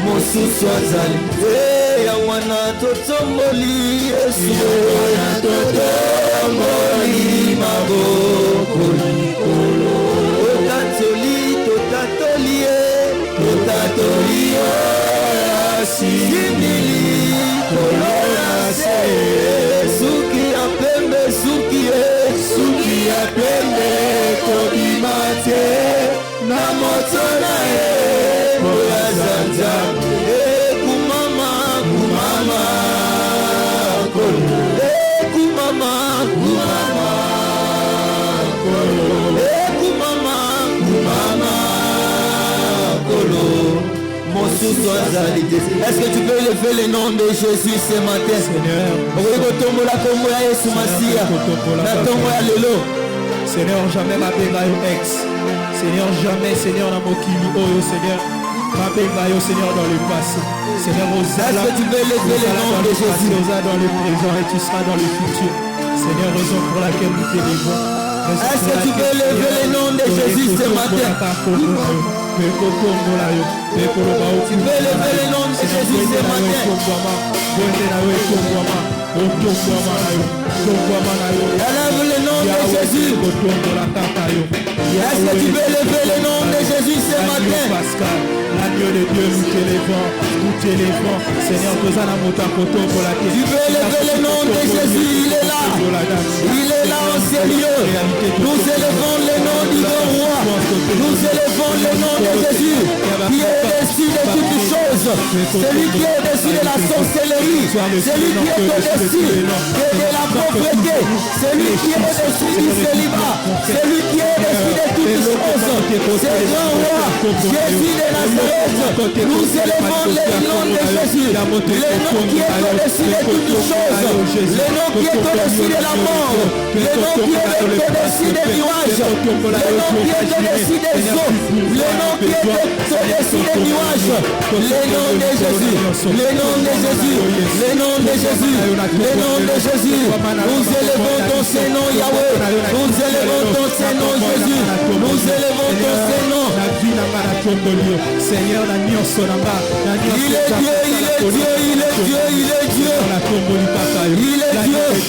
Mosusu azali ya mwana totomboli Yesu ya totomboli maboko likolo totatoli asimili kolona se suki ya pembe kodimate na moto na ye oya zanzambe kumama kolo kumama kolo mosusu azali. Est-ce que tu peux lever le nom de Jésus ce matin? Okoki kotombola kombo ya Yesu Masiya na ntongo ya lelo. Seigneur, jamais mabenga yo ex. Seigneur, jamais, Seigneur, na mokili oyo, Seigneur, mabenga yo, Seigneur, dans le passé. Seigneur, est-ce que tu peux lever le nom de Jésus? Dans le présent et tu seras dans le futur. Seigneur, raison pour laquelle nous t'élevons. Est-ce que tu peux lever le nom de Jésus ce matin? Tu peux lever le nom de Jésus ce matin. Élève le nom de Jésus. Est-ce que tu peux lever le nom de Jésus ce matin? L'agneau de Dieu, nous t'élevons, Seigneur, tu peux lever le nom de Jésus, il est là en sérieux. Nous élevons le nom du grand roi, nous élevons le nom de Jésus, qui est au-dessus de toutes choses, celui qui est au-dessus de la sorcellerie, celui qui est au-dessus de la pauvreté, celui qui est au-dessus du célibat, celui qui est au-dessus de toutes choses, c'est le grand roi, Jésus de Nazareth. Nous élevons le nom de Jésus, le nom qui est au-dessus de toutes choses, le nom qui est au-dessus de la mort, le nom qui est au-dessus des nuages, le nom qui est au-dessus des eaux, le nom qui est au-dessus des nuages, le nom de Jésus, le nom de Jésus, le nom de Jésus, le nom de Jésus. Nous élevons ton Saint-Nom Yahweh, nous élevons ton Saint-Nom Jésus, nous élevons ton Saint-Nom. Seigneur, il est Dieu, il est Dieu, il est Dieu, il est Dieu. Il est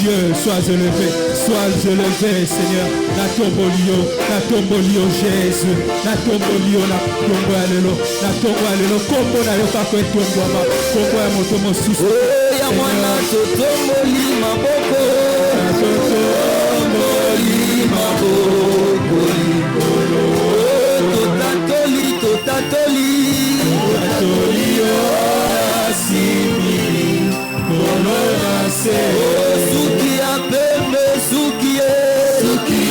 Dieu. Sois élevé, Seigneur. Na tombolio Jésus. Na tombolio na tombo alelo. Na tombo alelo kombo na yo kako etombwama. Kombo ya moto mosusu. Ya mwana totomboli maboko. Totomboli maboko likolo. Totatoli asimili kolona se suki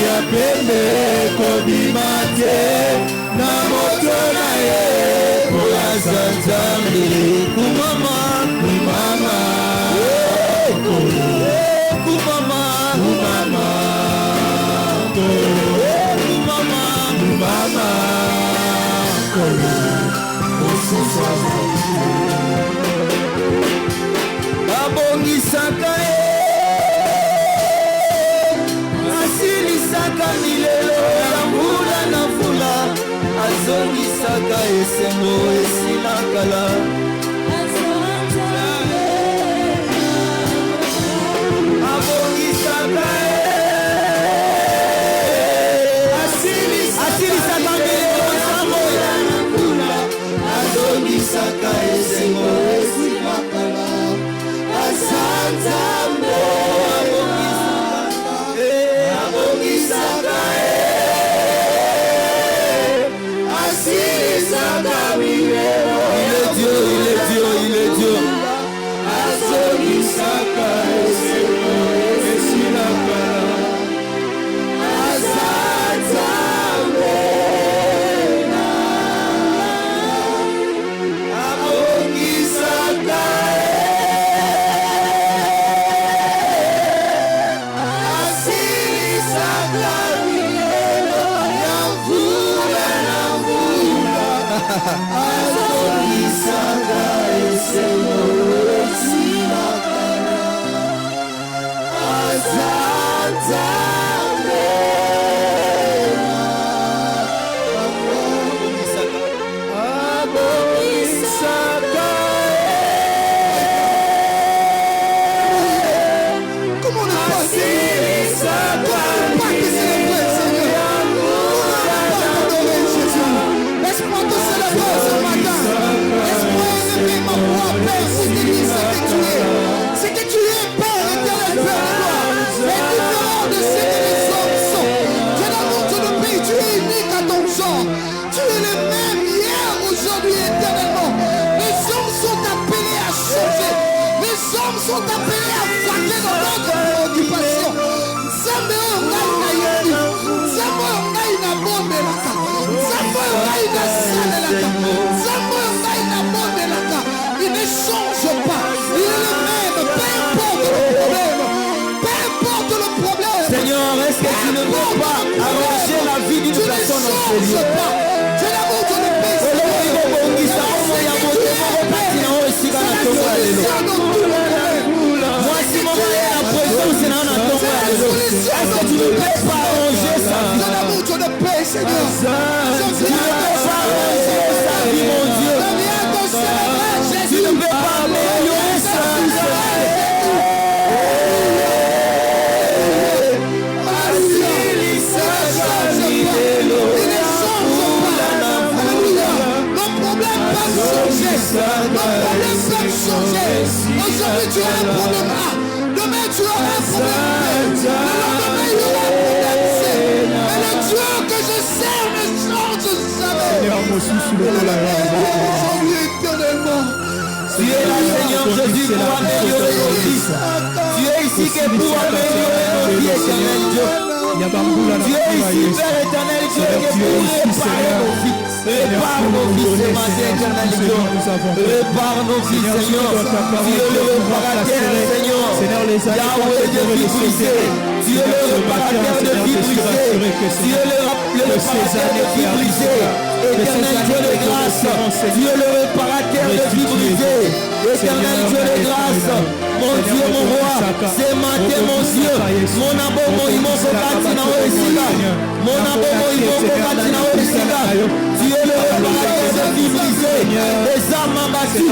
ya pembe kodimate na moto na ye oyaza nzambe kumama abongisaka ye asilisaka milelo ya mbula na mvula azongisaka esengo esila kala abongisaka ye asilisaka milelo ya mbula na mvula azongisaka esengo esila kala Sanzambe abongisaka asilisaka milelo. Il est Dieu, il est Dieu, il est Dieu. Azongisaka esengo esila kala Sanzambe abongisaka change pas. C'est l'amour de paix. C'est la solution de tout problème. Est-ce que tu ne peux pas arranger ça? C'est l'amour de paix, Seigneur. Tu ne peux pas arranger sa vie, mon Dieu. Tu ne peux pas améliorer sa vie. Aujourd'hui tu as un problème A, demain tu auras un problème B, le lendemain il y aura un problème C. Mais le Dieu que je sers ne change jamais. Aujourd'hui éternellement. Tu es là, Seigneur Jésus, pour améliorer nos vies. Tu es ici que pour améliorer nos vies, éternel Dieu. Tu es ici, Père éternel Dieu, que pour réparer nos vies. Répare nos vies ce matin, éternel Dieu. Répare nos vies, Seigneur. Tu es le réparateur, Seigneur. Yahweh de vie brisée. Tu es le réparateur de vie brisée. Tu es le réparateur de vie brisée. Éternel Dieu de grâce. Tu es le réparateur de vie brisée. Éternel Dieu de grâce. Mon Dieu, mon roi. C'est matin, mon Dieu. Mon abo, mon imo, Katina Oesiga. Mon abo, mon imo, Katina Oesiga. Tu es le réparateur de vie brisée. Les âmes abattues.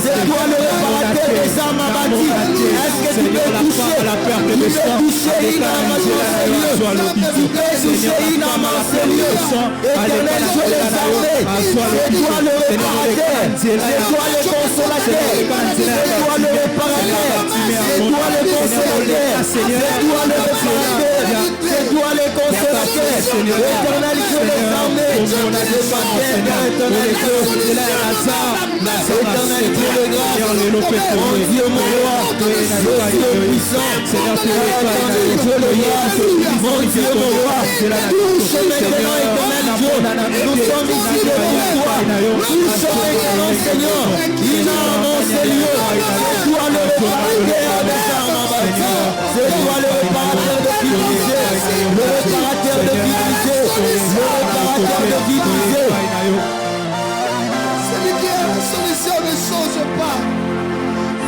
C'est toi le réparateur des âmes abattues. Est-ce que tu peux toucher? Tu peux toucher Inama Seigneur. Tu peux toucher Inama Seigneur. Éternel Dieu des armées. C'est toi le réparateur. C'est toi le consolateur. C'est toi le réparateur. C'est toi le consolateur. C'est toi le réparateur. C'est toi le consolateur. Éternel Dieu des armées. Éternel Dieu de grâce. Mon Dieu, mon roi. Le Dieu puissant. Éternel Dieu de grâce. Mon Dieu, mon roi. Touche maintenant, éternel Dieu. Nous sommes ici devant toi. Touche maintenant, Seigneur. Il a annoncé Dieu. C'est toi le réparateur des armes abattues. C'est toi le réparateur de vie brisée. Le réparateur de vie brisée. Le réparateur de vie brisée. Celui qui a la solution ne change pas.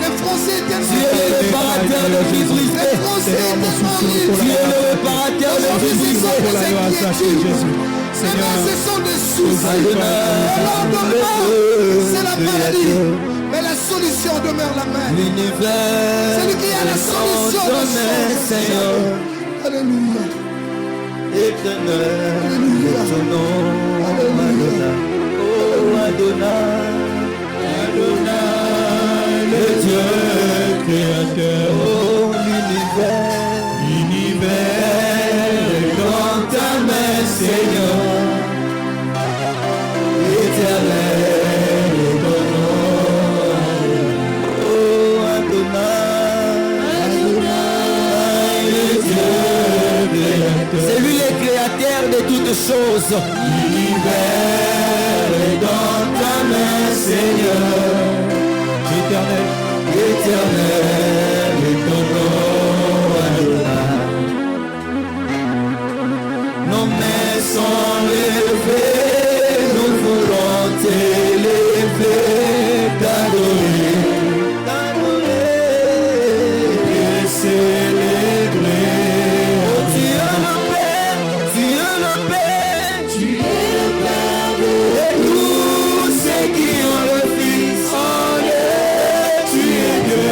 Les Français étaient Tu es le réparateur de vie brisée. Tu es le réparateur de vie brisée. Seigneur, ce sont des soucis. C'est la maladie. Mais la solution demeure la même. L'univers. Celui qui a la solution de Seigneur. Alléluia. Éternel. Alléluia. Ton nom. Adonai. Oh Adonai. Adonai. Le Dieu créateur. Oh l'univers est dans ta main, Seigneur. Éternel est ton nom. Oh Adonai. Adonai, le Dieu créateur. C'est lui le créateur de toutes choses. L'univers est dans ta main, Seigneur. Éternel, éternel est ton nom, Adonai. Nos mains sont levées, nous voulons t'élever, t'adorer, et célébrer. Oh Dieu le Père, Dieu le Père, tu es le Père de tous ceux qui ont le Fils en eux. Tu es Dieu,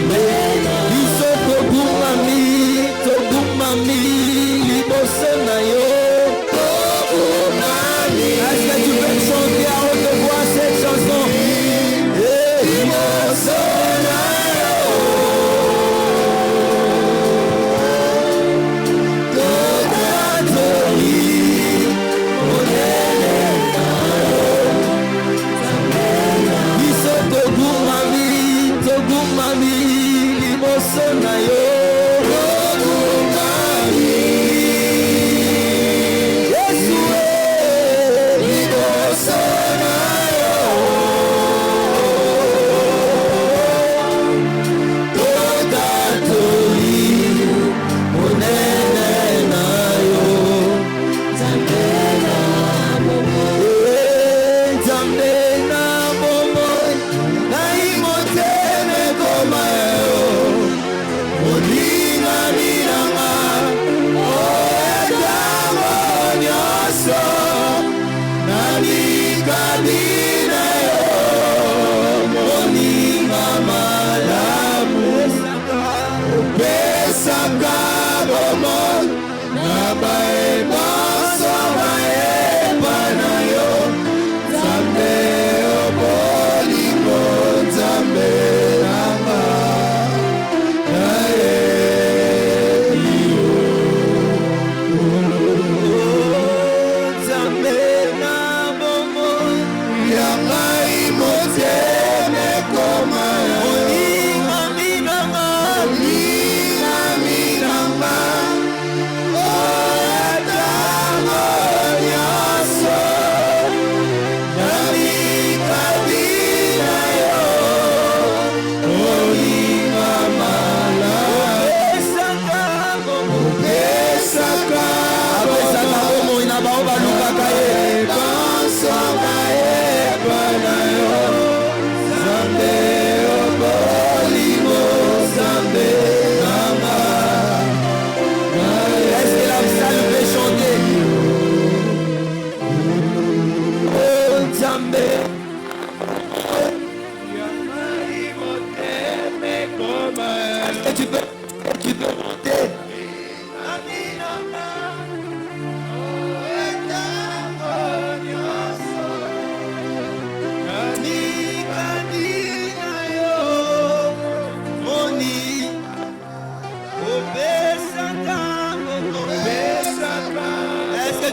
Biso tobumami liboso na yo. Est-ce que tu peux chanter à haute voix cette chanson? Liboso na yo. Tokatoli monene na yo. Biso tobumami liboso na yo.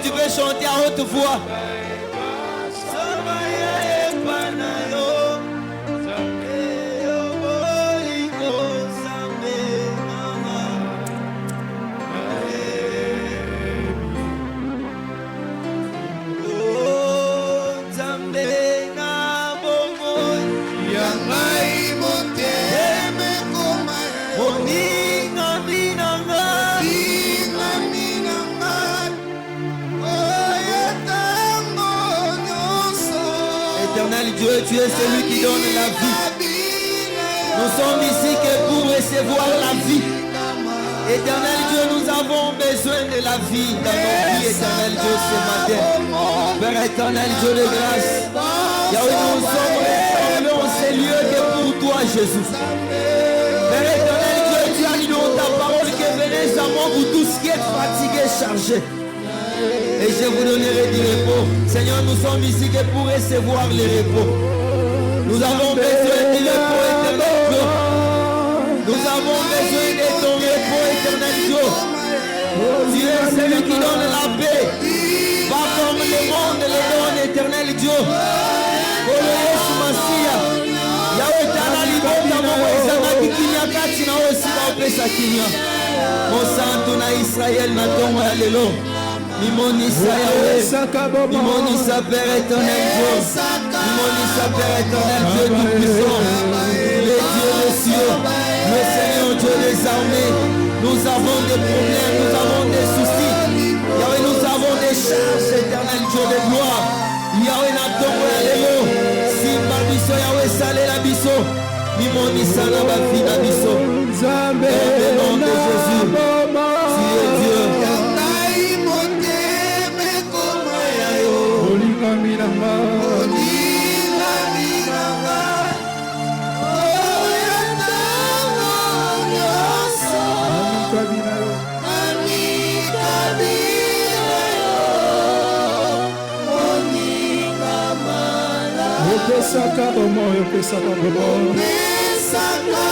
Tu peux chanter à haute voix. Dieu, tu es celui qui donne la vie. Nous sommes ici que pour recevoir la vie. Éternel Dieu, nous avons besoin de la vie dans nos vies, éternel Dieu, ce matin. Père éternel Dieu de grâce, Yahweh, nous sommes rassemblés en ces lieux que pour toi, Jésus. Père éternel Dieu, tu as dit dans ta parole que venez à moi pour tout ce qui est fatigué, chargé. Et je vous donnerai du repos. Seigneur, nous sommes ici que pour recevoir le repos. Nous avons besoin du repos éternel Dieu. Nous avons besoin de ton repos éternel Dieu. Tu es celui qui donne la paix. Pas comme le monde le donne éternel Dieu. Oh Yesu Masia. Yahweh Tanalibota Moïsama Kikinyakati na osi na opesa kinya. Mosantu na Israël na tongo ya lelo. Mimonisa Yahweh, Mimonisa Père éternel Dieu, Mimonisa Père éternel Dieu tout-puissant, le Dieu des cieux, le Seigneur Dieu des armées. Nous avons des problèmes, nous avons des soucis. Yahweh, nous avons des charges, éternel Dieu de gloire. Yahweh Natongo Yalelo, Simba Biso, Yahweh Salé la Biso, Mimonisa Nabafi na Biso. Dans le nom de Jésus, tu es Dieu. opesaka bomoi, opesaka bomoi. Opesaka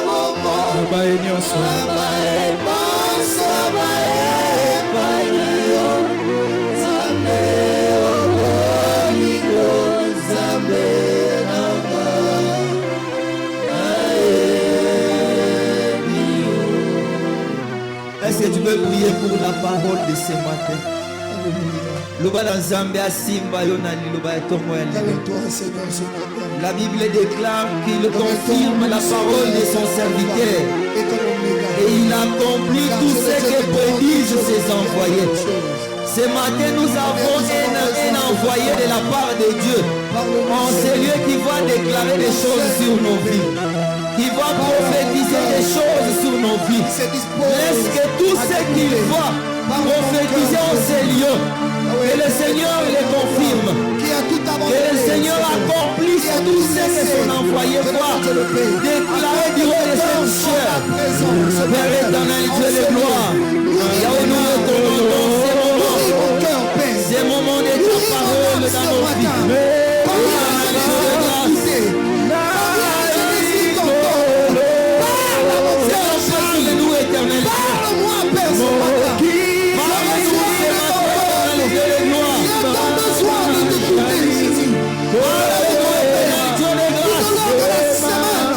bomoi. Nabaye nyonso. Nabaye nyonso epai na yo. Nzambe okoliko, Nzambe nanga. Est-ce que tu peux prier pour la parole de ce matin? Loba na Nzambe asimba yo na liloba ya tongo ya lelo. La Bible déclare qu'il confirme la parole de son serviteur et il accomplit tout ce que prédisent ses envoyés. Ce matin, nous avons un envoyé de la part de Dieu, en celui qui va déclarer des choses sur nos vies, qui va prophétiser des choses sur nos vies. Laisse que tout ce qu'il va prophétiser en ces lieux, que le Seigneur les confirme, que le Seigneur accomplisse tout ce que son envoyé va déclarer du haut de cette chair. Père éternel, Dieu de gloire, Yahweh, nous recommandons ces moments de ta parole dans nos vies. Parle-nous, éternel. Parle-moi, Père, ce matin. Parle-nous ce matin, Dieu de gloire. J'ai besoin de t'écouter, Jésus. Parle-nous, éternel, Dieu de grâce.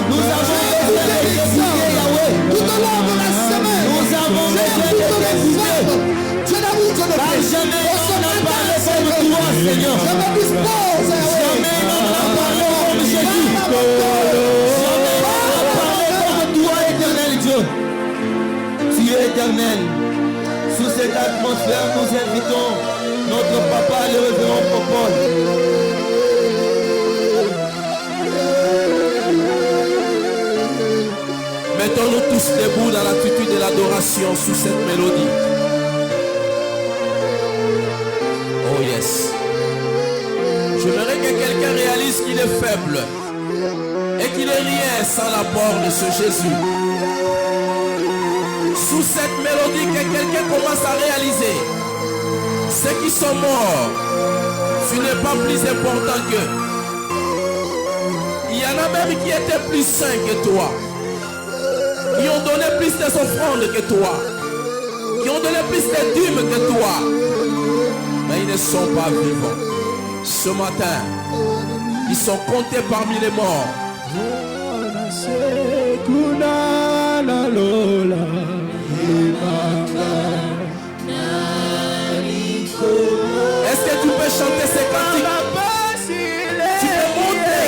Nous avons besoin de t'écouter, Yahweh. Tout au long de la semaine, Nous avons besoin de t'écouter. Car jamais on n'a parlé comme toi, Seigneur. Je me dispose, Jamais on n'a parlé comme Jésus. Jamais on n'a parlé comme toi, éternel Dieu. Tu es éternel. Sous cette atmosphère, nous invitons notre papa, le révérend Popol. Mettons-nous tous debout dans l'attitude de l'adoration sous cette mélodie. Oh yes. J'aimerais que quelqu'un réalise qu'il est faible et qu'il n'est rien sans l'apport de ce Jésus. Sous cette mélodie, que quelqu'un commence à réaliser ceux qui sont morts, tu n'es pas plus important qu'eux. Il y en a même qui étaient plus saints que toi, qui ont donné plus des offrandes que toi, qui ont donné plus de dîmes que toi, mais ils ne sont pas vivants. Ce matin, ils sont comptés parmi les morts. Est-ce que tu peux chanter ces cantiques? Tu peux monter.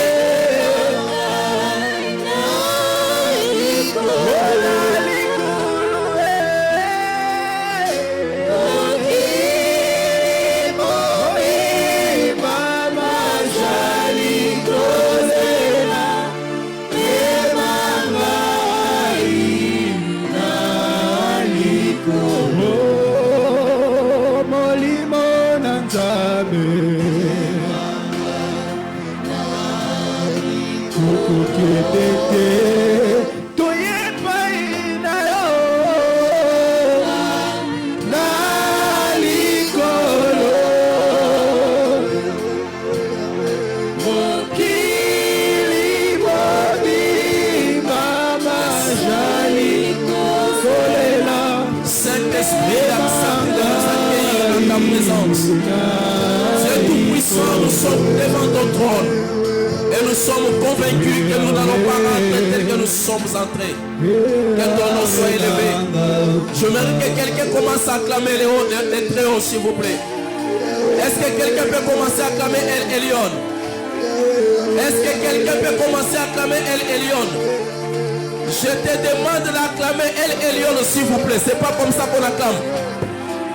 Dieu Tout-Puissant, nous sommes devant ton trône et nous sommes convaincus que nous n'allons pas rentrer tel que nous sommes entrés. Que ton nom soit élevé. Je mérite que quelqu'un commence à acclamer les très hauts, s'il vous plaît. Est-ce que quelqu'un peut commencer à acclamer El Elyon? Est-ce que quelqu'un peut commencer à acclamer El Elyon? Je te demande d'acclamer El Elyon, s'il vous plaît. C'est pas comme ça qu'on acclame.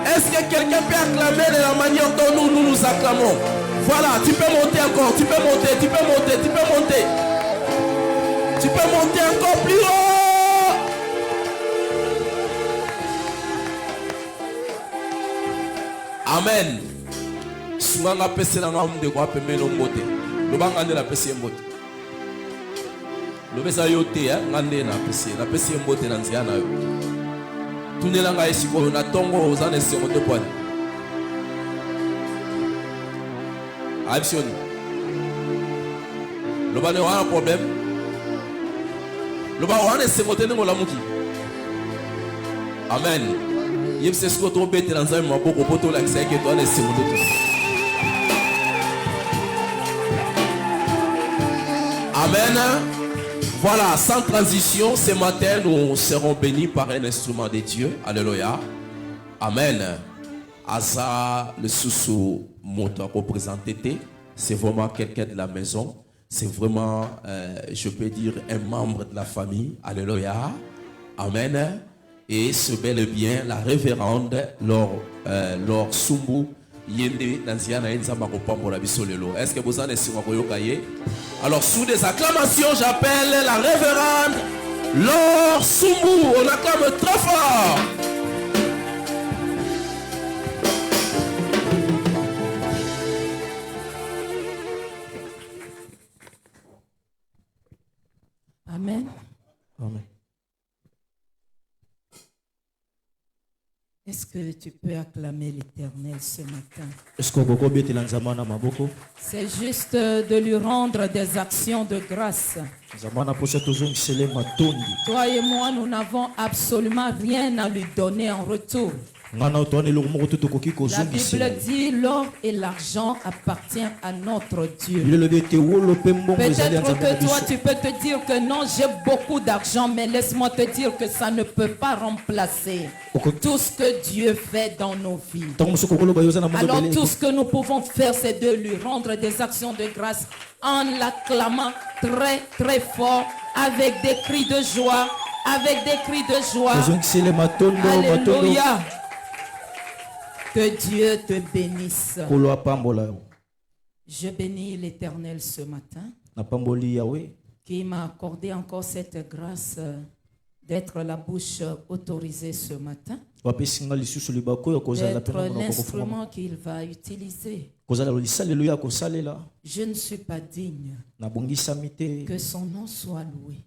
Est-ce que quelqu'un peut acclamer de la manière dont nous acclamons? Voilà, tu peux monter encore, tu peux monter, tu peux monter, tu peux monter. Tu peux monter encore plus haut. Amen. Sunganga pese na ngamu de kwa pemelo mbote. Lobanga nde la pese mbote. Lobesa yote ya ngande na pese mbote na nziana yo. Tunelanga esiko na tongo ozane sengo te pwani. Absioni. Le bas a un problème. Le bas a un semoté de molamuki. Amen. Il se scotte au bête dans un mabo au poteau l'accès que toi les semoté. Amen. Voilà, sans transition, ce matin, nous serons bénis par un instrument de Dieu. Alléluia. Amen. Asa, le sous moto représenté, c'est vraiment quelqu'un de la maison. C'est vraiment, je peux dire, un membre de la famille. Alléluia. Amen. Et c'est bel et bien la révérende Laure Sumbu. Est-ce que vous en êtes sur un? Alors, sous des acclamations, j'appelle la révérende Laure Sumbu. On acclame très fort. Amen. Amen. Est-ce que tu peux acclamer l'Éternel ce matin? C'est juste de lui rendre des actions de grâce. Toi et moi, nous n'avons absolument rien à lui donner en retour. La Bible dit l'or et l'argent appartiennent à notre Dieu. Peut-être que toi tu peux te dire que non, j'ai beaucoup d'argent, mais laisse-moi te dire que ça ne peut pas remplacer tout ce que Dieu fait dans nos vies. Alors tout ce que nous pouvons faire, c'est de lui rendre des actions de grâce en l'acclamant très très fort avec des cris de joie, avec des cris de joie. Alléluia. Que Dieu te bénisse. Je bénis l'Éternel ce matin qui m'a accordé encore cette grâce d'être la bouche autorisée ce matin, d'être l'instrument qu'il va utiliser. Je ne suis pas digne que son nom soit loué.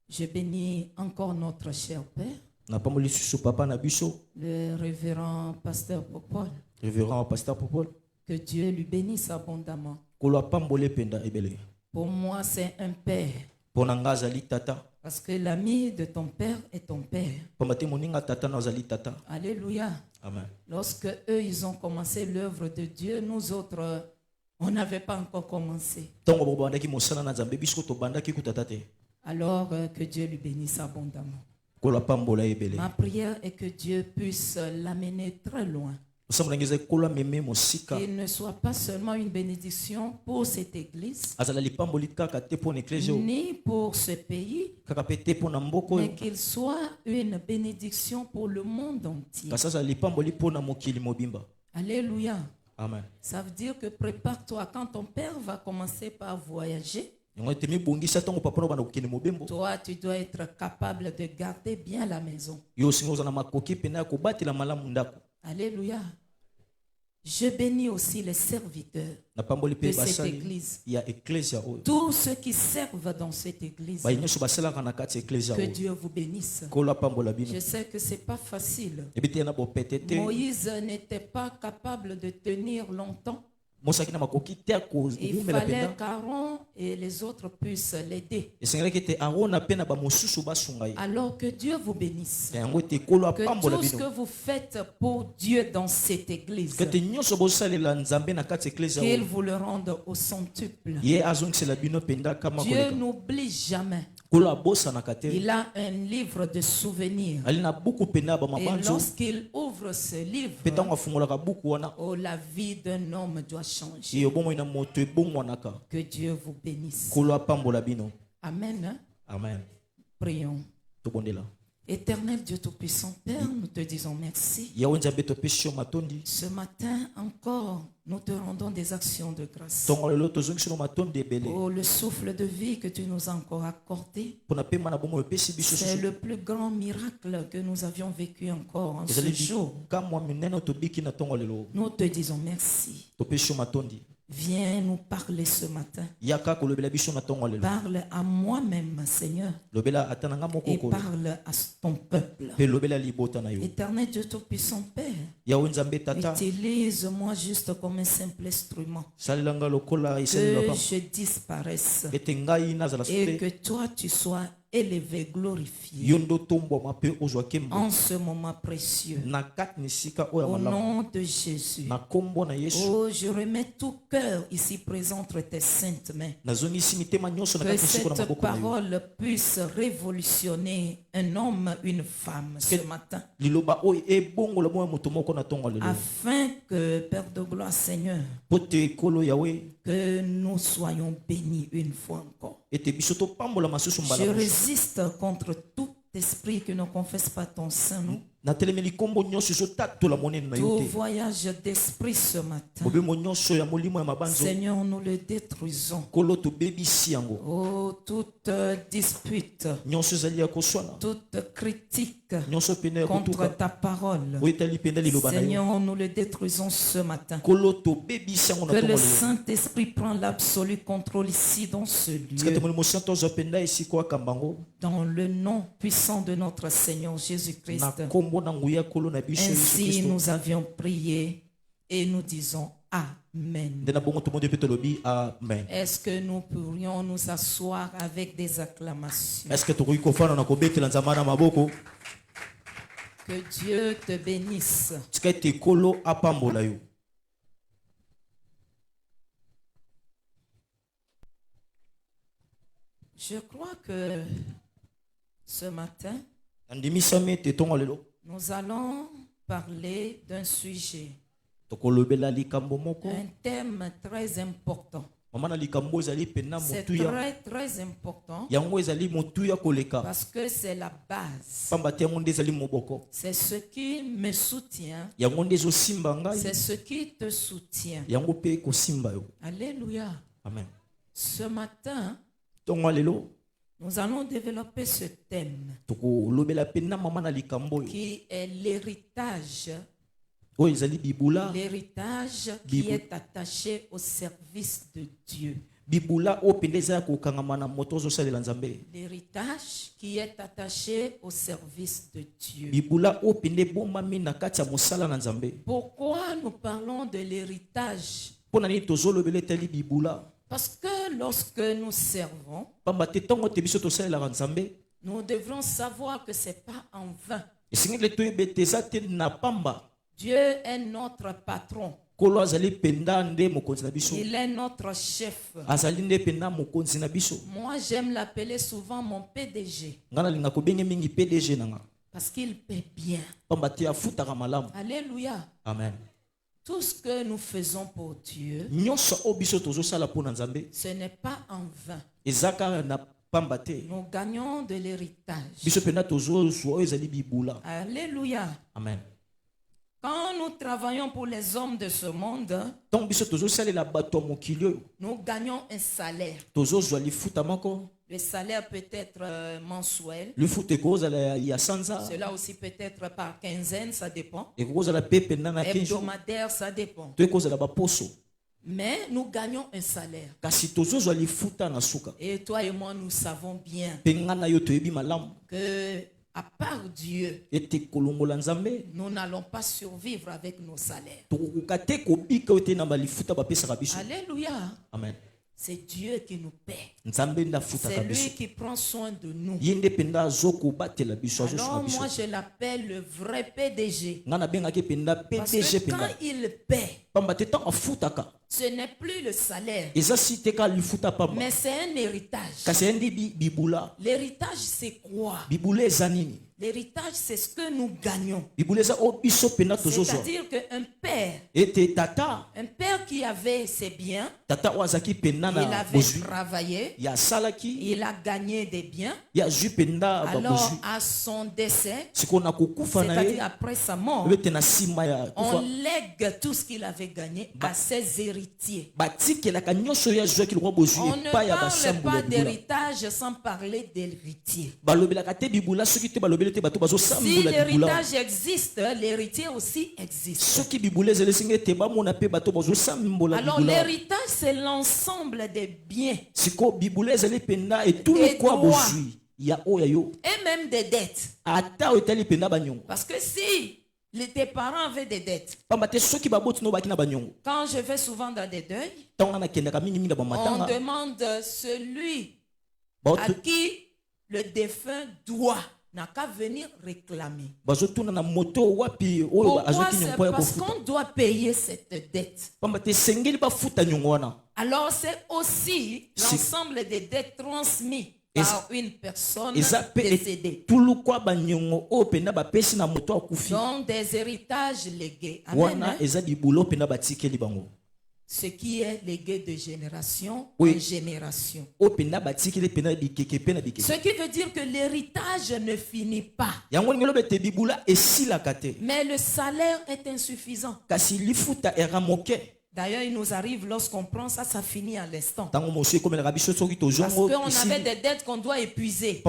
Je bénis encore notre cher Père, le révérend pasteur Popol. Que Dieu lui bénisse abondamment. Pour moi, c'est un père. Parce que l'ami de ton père est ton père. Alléluia. Amen. Lorsque eux, ils ont commencé l'œuvre de Dieu, nous autres, on n'avait pas encore commencé. Alors que Dieu lui bénisse abondamment. Ma prière est que Dieu puisse l'amener très loin. Qu'il ne soit pas seulement une bénédiction pour cette église, ni pour ce pays, mais qu'il soit une bénédiction pour le monde entier. Alléluia. Amen. Ça veut dire que prépare-toi quand ton père va commencer par voyager. Toi, tu dois être capable de garder bien la maison. Alléluia. Je bénis aussi les serviteurs de cette église. Tous ceux qui servent dans cette église. Que Dieu vous bénisse. Je sais que ce n'est pas facile. Moïse n'était pas capable de tenir longtemps. Il fallait qu'Aaron et les autres puissent l'aider. Alors que Dieu vous bénisse. Que tout ce que vous faites pour Dieu dans cette église, qu'il vous le rende au centuple. Dieu n'oublie jamais. Il a un livre de souvenirs. Et lorsqu'il ouvre ce livre, oh, la vie d'un homme doit changer. Que Dieu vous bénisse. Amen. Amen. Prions. Éternel Dieu Tout-Puissant, Père, nous te disons merci. Ce matin encore, nous te rendons des actions de grâce. Oh, le souffle de vie que tu nous as encore accordé, c'est le plus grand miracle que nous avions vécu encore en ce jour. Nous te disons merci. Viens nous parler ce matin. Yaka kolobela biso na tongo lelo. Parle à moi-même, Seigneur. Lobela atananga Et moko ko. parle à ton peuple. Pe lobela libota na yo. Éternel Dieu Tout-Puissant Père, Ya nzambe tata. utilise-moi juste comme un simple instrument. Salilanga lokola Que isalila pa. je disparaisse. Ete ngai nazala Et sote. que toi tu sois élevé, glorifié. Yondo tombo ma pe ozwa kembo. En ce moment précieux. Na kat nisika oya Au malamu. nom de Jésus. Na kombo na Yesu. Oh, je remets tout cœur ici présent entre tes saintes mains. Nazoni isi mitema nyonso na Que kat nisika na cette maboko na yo. parole puisse révolutionner un homme, une femme ce matin. Liloba oyo ebongola moya moto moko na tongo lelo. Afin que, Père de gloire, Seigneur, Pote kolo yawe. que nous soyons bénis une fois encore. Ete biso to pambola masusu Je mbala. résiste contre tout esprit qui ne confesse pas ton Saint-Nom. Na telemeli kombo nyonso so tatola monene na yo Tout te. voyage d'esprit ce matin. Bobemo nyonso ya molimo ya mabanzo. Seigneur, nous le détruisons. Kolo to bebisi yango. Oh, toute dispute, Nyonso ezali ya koswana. toute critique Nyonso pene ya contre kotuka. ta parole. Oyo etali pene liloba na yo. Seigneur, nous le détruisons ce matin. Kolo to bebisi yango na Que tongo le lelo. Saint-Esprit prend l'absolu contrôle ici dans ce Tika te lieu. molimo santo ozwa penda esika akambango. Dans le nom puissant de notre Seigneur Jésus-Christ. Na kombo na nguya kolo na biso Yesu Ainsi Kristo. nous avions prié et nous disons Amen. Nde na bongo to monde pe tolobi amen. Est-ce que nous pourrions nous asseoir avec des acclamations? Est-ce que tokoki kofana na kobetela nzambe na maboko? Que Dieu te bénisse. Tika ete kolo apambola yo. Je crois que ce matin, Andimisami te tongo lelo. nous allons parler d'un sujet, Tokolobela likambo moko. un thème très important. Mama na likambo ezali pena C'est motuya. très, très important Yango ezali motuya koleka. parce que c'est la base. Pamba te yango nde ezali moboko. C'est ce qui me soutient. Yango nde ezosimba ngai. C'est ce qui te soutient. Yango mpe kosimba yo. Alléluia. Amen. Ce matin, Tongo lelo nous allons développer ce thème tokolobela pena mama na likambo yo. qui est l'héritage. Oyo ezali bibula. L'héritage qui Bible. est attaché au service de Dieu. Bibula oyo pende eza ya kokangama na moto ozosalela nzambe. L'héritage qui est attaché au service de Dieu. Bibula oyo pende ebombami na kati ya mosala na nzambe. Pourquoi nous parlons de l'héritage? Mpo na nini tozolobela etali bibula? Parce que lorsque nous servons, Pamba te ntango te biso tosalelaka nzambe. nous devrons savoir que ce n'est pas en vain. Esengeli toyeba ete eza te na pamba. Dieu est notre patron. Kolo azali penda nde mokonzi na biso. Il est notre chef. Azali nde penda mokonzi na biso. Moi, j'aime l'appeler souvent mon PDG Nga nalinga kobenge mingi PDG nanga. parce qu'il paie bien. Pamba te afutaka malamu. Alléluia. Amen. Tout ce que nous faisons pour Dieu, Nyonso oyo biso tozosala mpo na nzambe ce n'est pas en vain. ezaka na pamba te. Nous gagnons de l'héritage. Biso penda tozozwa oyo ezali bibula. Alléluia. Amen. Quand nous travaillons pour les hommes de ce monde, Ntango biso tozosalela bato ya mokili oyo nous gagnons un salaire. tozozwa lifuta moko. Le salaire peut être mensuel. Lifuta ekozala ya sanza. Cela aussi peut être par quinzaine, ça dépend. Ekozala pe penda na 15 jours. Hebdomadaire, ça dépend. To ekozala baposo. Mais nous gagnons un salaire. Kasi tozozwa lifuta na suka. Et toi et moi, nous savons bien Mpe nga na yo toyebi malamu. que, à part Dieu, Ete kolongola nzambe. nous n'allons pas survivre avec nos salaires. Tokokoka te kobika oyo te na balifuta bapesaka biso. Alléluia. Amen. C'est Dieu qui nous paie. Nzambe nde afutaka C'est biso. lui qui prend soin de nous. Ye nde mpenza azokobatela biso azosunga Alors biso. moi, je l'appelle le vrai PDG. Nga nabengaki mpenza Parce PDG que quand mpenza. il paie, Pamba te ntango afutaka ce n'est plus le salaire, eza si te ka lifuta pamba. mais c'est un héritage. Kasi endi bibula. L'héritage, c'est quoi? Bibula eza nini? L'héritage, c'est ce que nous gagnons. Bibula eza oyo biso mpenza tozozwa. C'est-à-dire qu'un père, Ete tata qui avait ses biens, tata oyo azalaki mpenza il na avait bozwi travaillé, ya asalaki il a gagné des biens. ye azwi mpenza Alors, babozwi. à son décès, sikoyo na kokufa na c'est-à-dire ye après sa mort, ebe te na nsima ya on kufa lègue tout ce qu'il avait gagné à ses héritiers. batikelaka nyonso oyo azwaki lokwa bozwi On ne epai ya parle basambo pas ya bibula. d'héritage sans parler d'héritier. balobelaka te bibula soki te balobeli Si l'héritage existe, l'héritier aussi existe. Alors l'héritage, c'est l'ensemble des biens et même des dettes. Parce que si tes parents avaient des dettes, quand je vais souvent dans des deuils, on demande celui à qui le défunt doit n'a qu'à venir réclamer. Pourquoi? C'est parce qu'on doit payer cette dette. Alors c'est aussi l'ensemble des dettes transmises par une personne décédée. Donc des héritages légués. Amen. Ce qui est légué de génération en génération. Ce qui veut dire que l'héritage ne finit pas. Mais le salaire est insuffisant. D'ailleurs, il nous arrive lorsqu'on prend ça, ça finit à l'instant. Parce qu'on avait des dettes qu'on doit épuiser.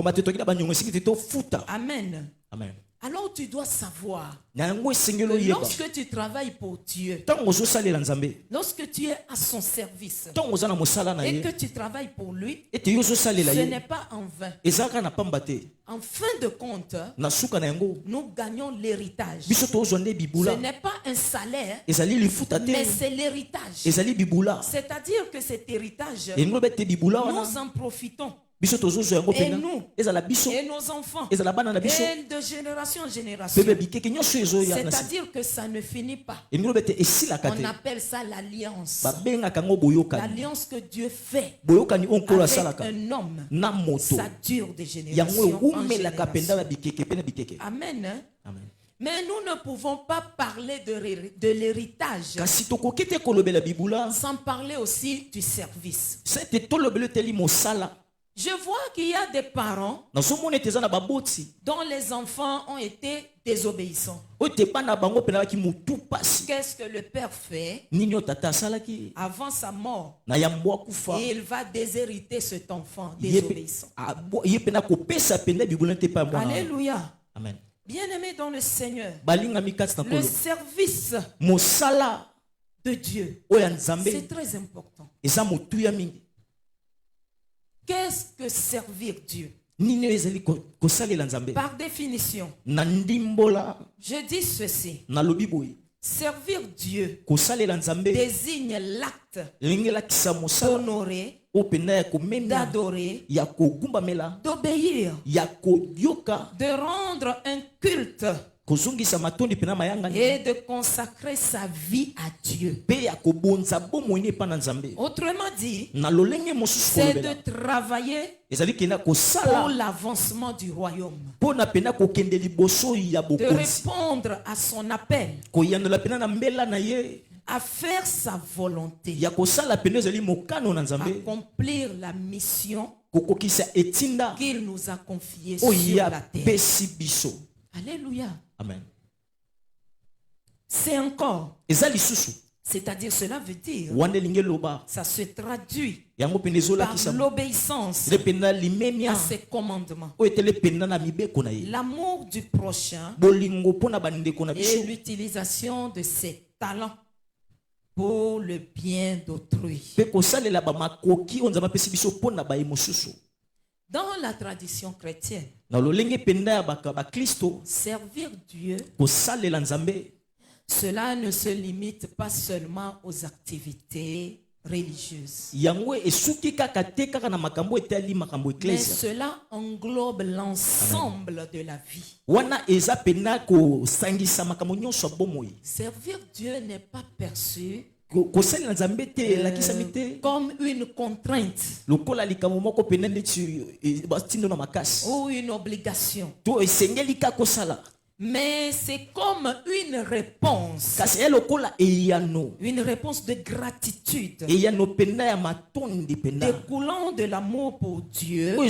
Amen. Amen. Alors tu dois savoir que lorsque tu travailles pour Dieu, lorsque tu es à son service et que tu travailles pour lui, ce n'est pas en vain. En fin de compte, nous gagnons l'héritage. Ce n'est pas un salaire, mais c'est l'héritage. C'est-à-dire que cet héritage, nous en profitons. Et nous, et nos enfants, et de génération en génération. C'est-à-dire que ça ne finit pas. On appelle ça l'alliance. L'alliance que Dieu fait avec un homme, ça dure de génération en génération. Amen. Mais nous ne pouvons pas parler de l'héritage sans parler aussi du service. Je vois qu'il y a des parents dont les enfants ont été désobéissants. Qu'est-ce que le père fait avant sa mort? Et il va déshériter cet enfant désobéissant. Alléluia. Amen. Bien-aimé dans le Seigneur, le service de Dieu, c'est très important. Qu'est-ce que servir Dieu? Par définition, je dis ceci. Servir Dieu désigne l'acte d'honorer, d'adorer, d'obéir, de rendre un culte et de consacrer sa vie à Dieu. Autrement dit, c'est de travailler pour l'avancement du royaume, de répondre à son appel, à faire sa volonté, accomplir la mission qu'il nous a confiée sur la terre. Alléluia. Amen. C'est encore. C'est-à-dire, cela veut dire, ça se traduit par l'obéissance à ses commandements, l'amour du prochain et l'utilisation de ses talents pour le bien d'autrui. Dans la tradition chrétienne, servir Dieu, cela ne se limite pas seulement aux activités religieuses. Mais cela englobe l'ensemble de la vie. Servir Dieu n'est pas perçu comme une contrainte ou une obligation, mais c'est comme une réponse de gratitude découlant de l'amour pour Dieu et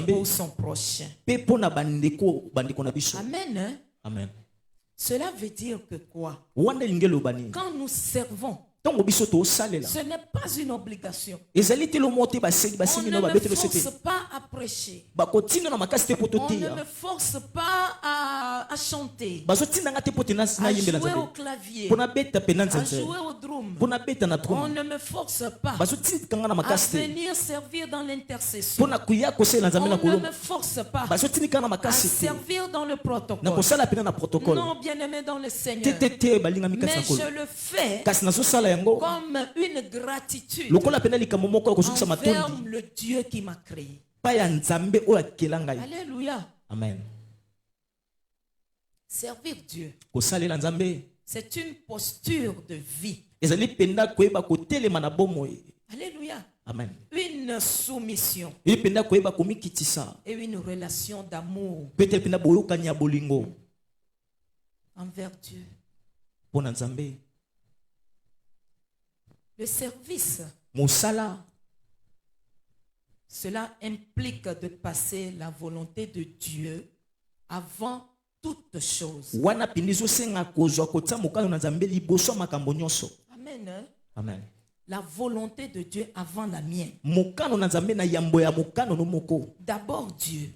pour son prochain. Amen. Amen. Cela veut dire que quoi? Quand nous servons, Ce n'est pas une obligation. On ne me force pas à prêcher. On ne me force pas à chanter, à jouer au clavier, à jouer au drum. On ne me force pas à venir servir dans l'intercession. On ne me force pas à servir dans le protocole. Non, bien-aimé dans le Seigneur. Mais je le fais comme une gratitude envers le Dieu qui m'a créé. Alléluia. Amen. Servir Dieu, c'est une posture de vie. Alléluia. Amen. Une soumission et une relation d'amour envers Dieu. Le service, cela implique de passer la volonté de Dieu avant toute chose. Amen. Amen. La volonté de Dieu avant la mienne. D'abord Dieu.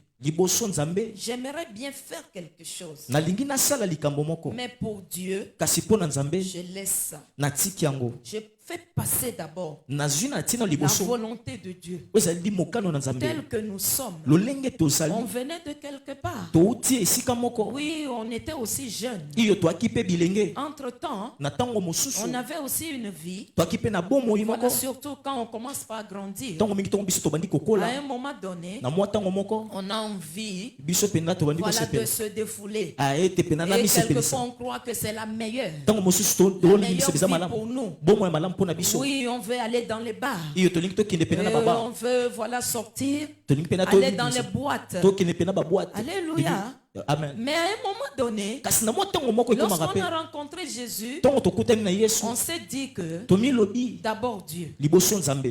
J'aimerais bien faire quelque chose. Mais pour Dieu, je laisse ça. Je fais passer d'abord la volonté de Dieu. Tel que nous sommes. On venait de quelque part. Oui, on était aussi jeunes. Entre-temps, on avait aussi une vie. Voilà, surtout quand on commence par grandir. À un moment donné, on a envie, voilà, de se défouler. Et quelquefois on croit que c'est la meilleure vie pour nous. Oui, on veut aller dans les bars. On veut, voilà, sortir, aller dans les boîtes. Alléluia. Amen. Mais à un moment donné, lorsqu'on a rencontré Jésus, on s'est dit que d'abord Dieu,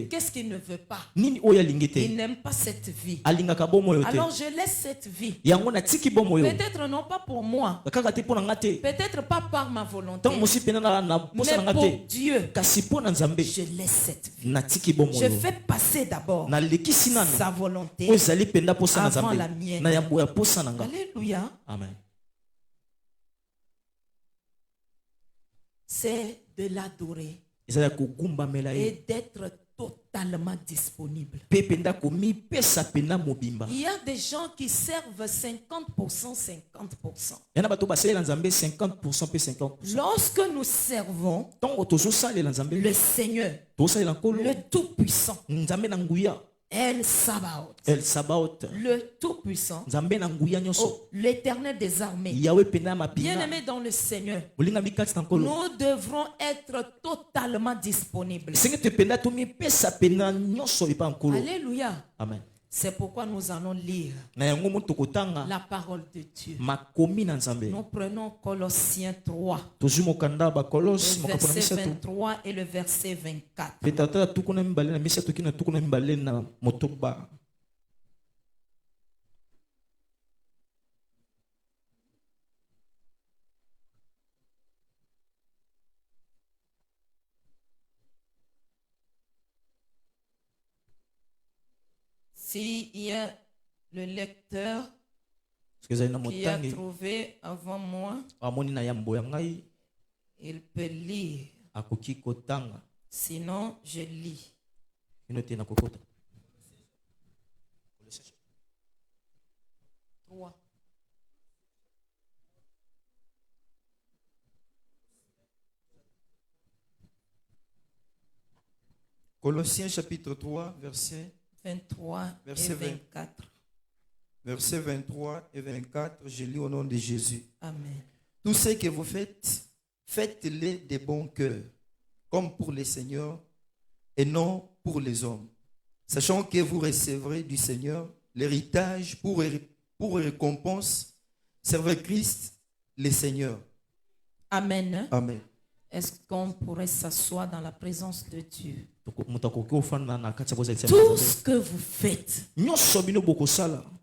qu'est-ce qu'il ne veut pas? Il n'aime pas cette vie. Alors je laisse cette vie. Peut-être non pas pour moi, peut-être pas par ma volonté, mais pour Dieu, je laisse cette vie. Je fais passer d'abord sa volonté avant la mienne. Alléluia. Amen. C'est de l'adorer et d'être totalement disponible. Il y a des gens qui servent 50%, 50%. Lorsque nous servons le Seigneur, le Tout-Puissant, El Sabaoth, le Tout-Puissant, l'Éternel des armées, bien-aimé dans le Seigneur, nous devrons être totalement disponibles. Alléluia. Amen. C'est pourquoi nous allons lire la parole de Dieu. Nous prenons Colossiens 3, le verset 23 et le verset 24. S'il y a le lecteur qui a trouvé avant moi, il peut lire. Sinon, je lis. Colossiens chapitre 3, verset 23 et 24. Versets 23 et 24, je lis au nom de Jésus. Amen. Tout ce que vous faites, faites-le de bon cœur, comme pour le Seigneur et non pour les hommes, sachant que vous recevrez du Seigneur l'héritage pour récompense. Servez Christ, le Seigneur. Amen. Amen. Est-ce qu'on pourrait s'asseoir dans la présence de Dieu? Tout ce que vous faites,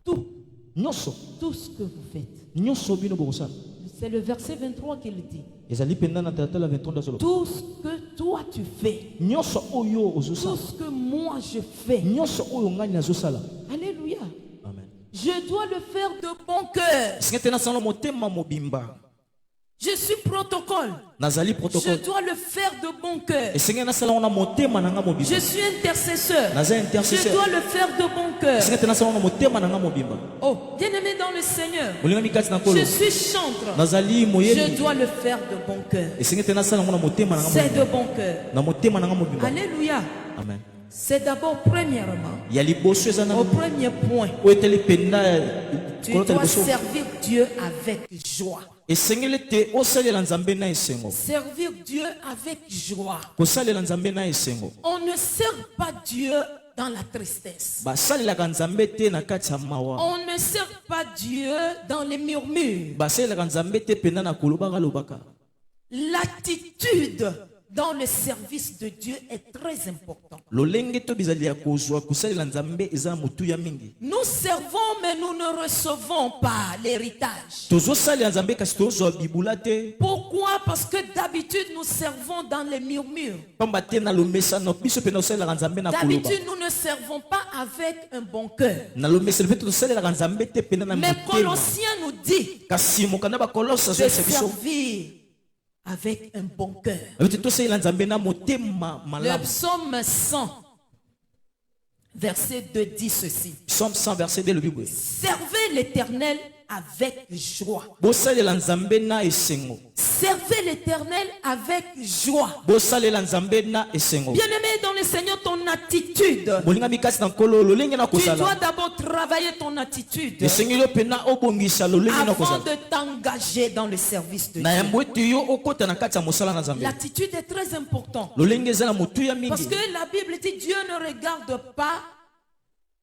tout ce que vous faites, le C'est le verset 23 qui le dit. ezali penda na talatala 23 dans solo Tout ce que toi tu fais, nyonso oyo tout ozosala ce que moi je fais. nyonso oyo ngai nazosala Alléluia. amen Je dois le faire de bon cœur. esengi te nasala motema mobimba Je suis protocole. nazali Je protocole dois le faire de bon cœur. esengi nasala ngo na motema na nga mobimba Je suis intercesseur. naza Je intercesseur dois le faire de bon cœur. esengi te nasala ngo na motema na nga mobimba Oh, bien-aimé dans le Seigneur, molingami kati na kolo je suis chantre. nazali Je moyebi dois le faire de bon cœur. esengi te nasala ngo na motema na nga C'est de mobimba bon cœur. na motema na nga mobimba Alléluia. amen C'est d'abord, premièrement, ya liboso eza na au premier point, oyo eteli penda tu kolota dois liboso servir Dieu avec joie. esengeli te osalela nzambe na esengo Servir Dieu avec joie. kosalela nzambe na esengo On ne sert pas Dieu dans la tristesse. basalelaka nzambe te na kati ya mawa On ne sert pas Dieu dans les murmures. basalelaka nzambe te penda na kolobaka lobaka L'attitude dans le service de Dieu est très importante. lolenge to bizali ya kozwa kosalela nzambe eza na motuya mingi Nous servons, mais nous ne recevons pas l'héritage. tozosalela nzambe kasi tozwa bibula te Pourquoi? Parce que d'habitude, nous servons dans les murmures. pamba te na lomesano biso mpe tosalelaka nzambe na koloba D'habitude, nous ne servons pas avec un bon cœur. na lomesano mpe tosalelaka nzambe te penda na Mais motema Colossiens nous dit kasi mokanda bakolosa de azoyesa biso servir avec un bon cœur. abe te tosalela nzambe na motema Le malamu psaume 100, verset 2 dit ceci. psaume 100 verset 2 lobi boye Servez l'Éternel avec joie. bosalela nzambe na esengo Servez l'Éternel avec joie. bosalela nzambe na esengo Bien-aimé dans le Seigneur, ton attitude. molingami kasi na nkolo lolenge na Tu dois kozala d'abord travailler ton attitude esengeli yo mpena obongisa lolenge na avant kozala de t'engager dans le service de na Dieu. yambo ete yo okota na kati ya mosala na nzambe L'attitude est très importante. lolenge eza na motuya Parce mingi que la Bible dit Dieu ne regarde pas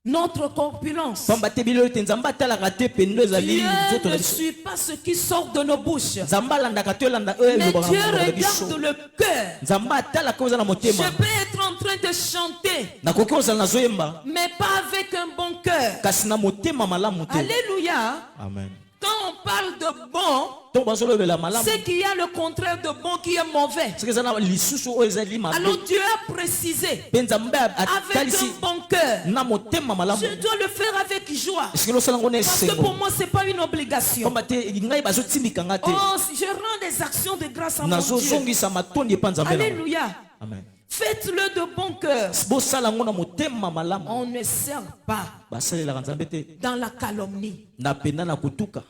notre corpulence. pamba te bilelo ete nzambe atalaka te pendo ezali nzoto Dieu na ne biso suit pas ce qui sort de nos bouches. nzambe alandaka to elanda oyo Mais elobaka Dieu na monoko na biso regarde le cœur. nzambe atalaka oyo eza na Je motema peux être en train de chanter, nakoki kozala nazoyemba mais pas avec un bon cœur. kasi na motema malamu te Alléluia. amen Quand on parle de bon, ntongo bazolobela malamu c'est qu'il y a le contraire de bon qui est mauvais. soki eza na lisusu oyo ezali mabe Alors Dieu a précisé, mpe nzambe avec atalisi un bon cœur, na motema malamu je dois le faire avec joie. esengeli osala ngo na Parce que pour esengo moi, ce n'est pas une obligation. pamba te ngai bazotindika nga te Oh, si je rends des actions de grâce à mon Dieu. nazozongisa matondi epa nzambe na Alléluia. amen Faites-le de bon cœur. bosala ngo na motema malamu On ne sert pas basalelaka nzambe te dans la calomnie. na penda na kotuka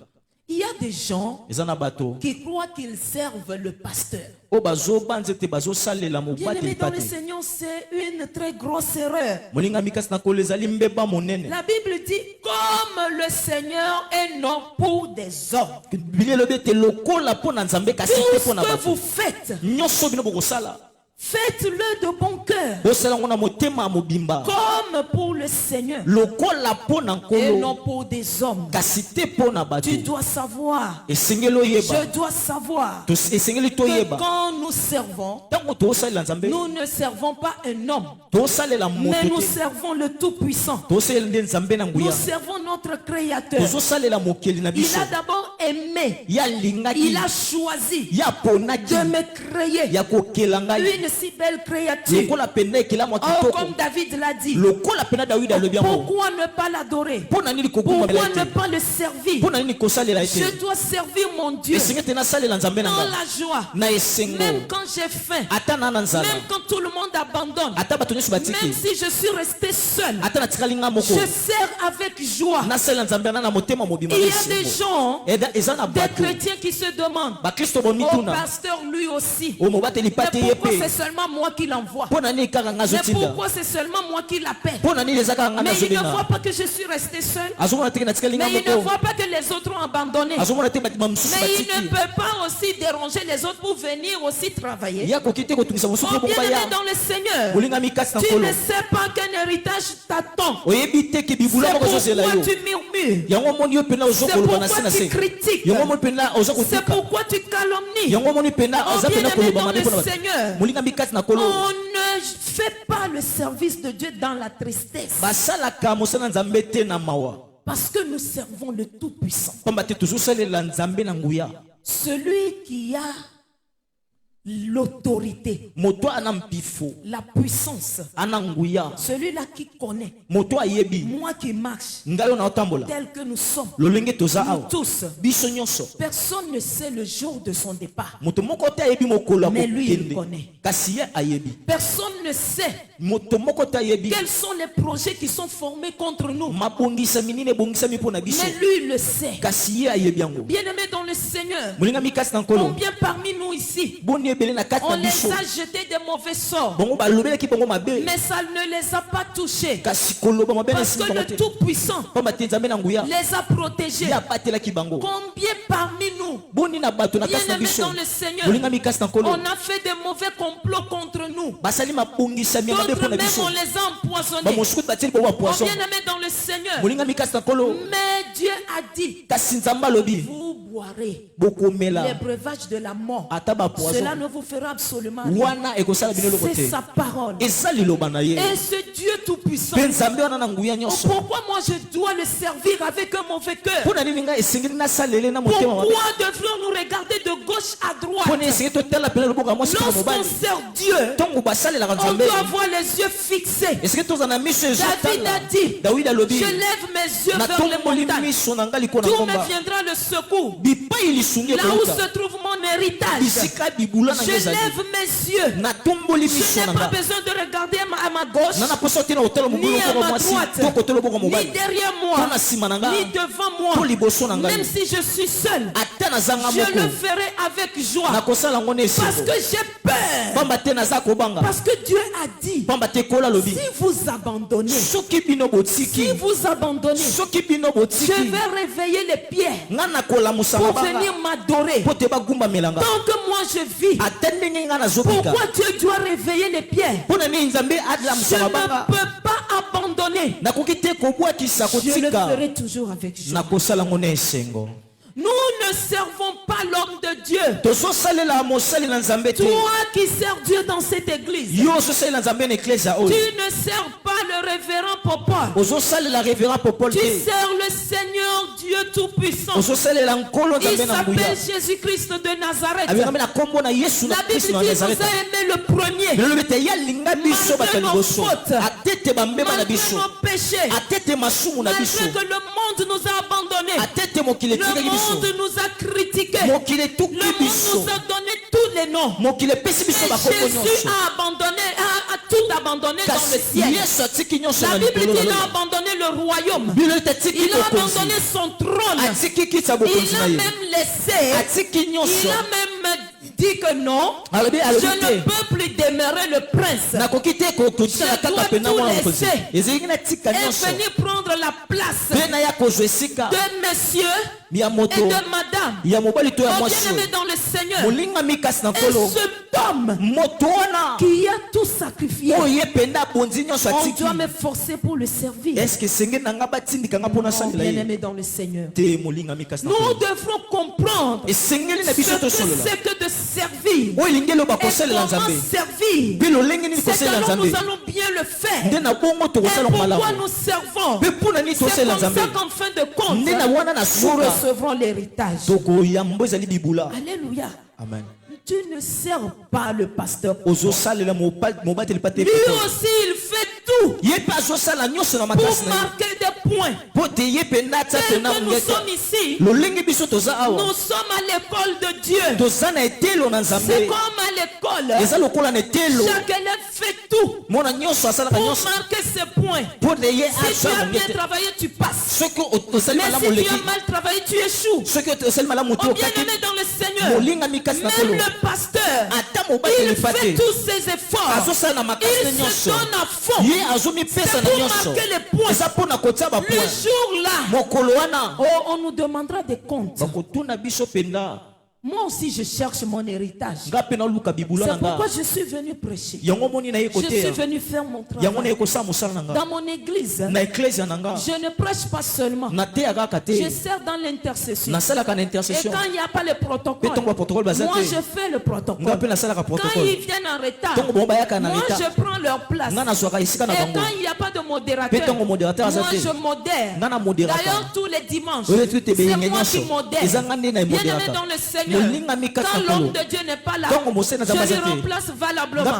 Il y a des gens eza na bato qui croient qu'ils servent le pasteur. oyo bazobanza ete bazosalela Bien-aimé mobateli dans le pate Seigneur, c'est une très grosse erreur. molingami kasi na kolo ezali mbeba monene La Bible dit, comme le Seigneur est non pour des hommes. biblia elobi ete lokola mpo na nzambe kasi te Tout mpo ce na que bato vous faites, nyonso bino bokosala faites-le de bon cœur. bosala ngo na motema ya mobimba Comme pour le Seigneur. lokola mpo na Et non nkolo pour des hommes. kasi te mpo na bato Tu dois savoir. esengeli oyeba Je dois savoir. esengeli Que toyeba quand nous servons, ntango tozosalela nzambe nous ne servons pas un homme. tozosalela Mais nous moto te servons le Tout-Puissant. tozosalela nde nzambe na Nous nguya servons notre Créateur. tozosalela mokeli na Il biso a d'abord aimé. ye alingaki Il a choisi ye aponaki de me créer ya kokela ngai une si belle créature. lokola penda ekela mwa Oh, kitoko comme David l'a dit. lokola penda dawidi alobi yango Pourquoi ne pas l'adorer? mpo na nini kokumamela Pourquoi ne ete pas le servir? mpo na nini kosalela Je ete dois servir mon Dieu esengi ete nasalela nzambe na dans ngai la joie. na esengo Même quand j'ai faim. ata na na nzala Même quand tout le monde abandonne. ata bato nyonso Même batiki si je suis resté seul. ata natikali nga moko Je sers avec joie. nasalela nzambe na na motema mobima Il na y a des esengo gens, eza na des bato chrétiens qui se demandent. bakristo Au bomituna pasteur lui aussi. oyo mobateli Mais pate ye pourquoi c'est mpe seulement moi qui l'envoie? mpo na nini kaka nga Mais azotinda pourquoi c'est seulement moi qui l'appelle? mpo na nini eza kaka nga Mais il ne nazobenga voit pas que je suis resté seul. azomona teke natikali nga Mais il ne moko voit pas que les autres ont abandonné. azomona te batima mosusu Mais il ne batiki peut pas aussi déranger les autres pour venir aussi travailler. ye akoki te kotungisa mosusu Oh, mpo bien-aimé baya dans le Seigneur, olingami kasi na tu nkolo ne sais pas qu'un héritage t'attend. oyebi te ke bibula C'est moko ezozela pourquoi yo tu murmures. yango omoni yo mpena C'est ozokoloba na se pourquoi na tu se critiques. yango omoni mpena oza C'est kotika pourquoi tu calomnies. yango omoni mpena Oh, oza mpena bien-aimé koloba dans mabe le mpona bato Seigneur, molingami kasi na nkolo on ne fait pas le service de Dieu dans la tristesse. basalaka mosala nzambe te na mawa Parce que nous servons le Tout-Puissant. pamba te tozosalela nzambe na nguya Celui qui a l'autorité, la puissance, celui-là qui connaît, moi qui marche, tel que nous sommes, nous tous, personne ne sait le jour de son départ, mais lui il connaît. Personne ne sait quels sont les projets qui sont formés contre nous, mais lui il le sait. Bien-aimé dans le Seigneur, combien parmi nous ici on les a jetés des mauvais sorts, mais ça ne les a pas touchés, parce que le Tout-Puissant les a protégés. Combien parmi nous, bien-aimés dans le Seigneur, on a fait des mauvais complots contre nous, d'autres même on les a empoisonnés. Bien-aimés dans le Seigneur, mais Dieu a dit, vous boirez les breuvages de la mort, cela ne vous fera absolument rien. C'est sa parole. Et ce Dieu tout-puissant, pourquoi moi je dois le servir avec un mauvais cœur? Pourquoi devrions-nous regarder de gauche à droite? Lorsqu'on sert Dieu, on doit avoir les yeux fixés. David a dit, je lève mes yeux vers les montagnes, d'où me viendra le secours? Là où se trouve mon héritage, je lève mes yeux. Je n'ai pas besoin de regarder à ma gauche, ni à ma droite, ni derrière moi, ni devant moi. Même si je suis seul, je le ferai avec joie, parce que j'ai peur, parce que Dieu a dit, si vous abandonnez, je vais réveiller les pierres pour venir m'adorer. Tant que moi je vis, pourquoi Dieu doit réveiller les pierres? Je ne peux pas abandonner. Je le ferai toujours avec joie. Nous ne servons pas l'homme de Dieu. Toi qui sers Dieu dans cette église, tu ne sers pas le révérend Popol. Tu sers le Seigneur Dieu Tout-Puissant. Il s'appelle Jésus-Christ de Nazareth. La Bible dit qu'il nous a aimé le premier, malgré nos fautes, malgré nos péchés, malgré que le monde nous a abandonnés, le monde nous a critiqués, le monde nous a donné tous les noms, et Jésus a abandonné, a tout abandonné dans le ciel. La Bible dit qu'il a abandonné le royaume, il a abandonné son trône, il a même laissé, il a même dit que non, je ne peux plus demeurer le prince, je dois tout laisser et venir prendre la place de messieurs et de madame. Bien-aimé dans le Seigneur, et cet homme qui a tout sacrifié, on doit me forcer pour le servir. Bien-aimé dans le Seigneur, nous devrons comprendre ce que c'est que de servir et comment servir. C'est alors nous allons bien le faire. Et pourquoi nous servons? C'est comme ça qu'en fin de compte, nous recevrons l'héritage. Alléluia. Amen. Tu ne sers pas le pasteur. Lui aussi il fait tout pour marquer des points. Tel que nous sommes ici, nous sommes à l'école de Dieu. C'est comme à l'école, chaque élève fait tout pour marquer ses points. Si tu as bien travaillé, tu passes, mais si tu as mal travaillé, tu échoues. Bien-aimé dans le Seigneur, même le pasteur, il fait tous ses efforts, il se donne à fond, c'est pour marquer les points. Le jour-là, on nous demandera des comptes. Moi aussi je cherche mon héritage. C'est pourquoi je suis venu prêcher. Je suis venu faire mon travail. Dans mon église, je ne prêche pas seulement, je sers dans l'intercession. Et quand il n'y a pas le protocole, moi je fais le protocole. Quand ils viennent en retard, moi je prends leur place. Et quand il n'y a pas de modérateur, moi je modère. D'ailleurs tous les dimanches, c'est moi qui modère. Bien-aimé dans le Seigneur, quand l'homme de Dieu n'est pas là, je le remplace valablement. Quand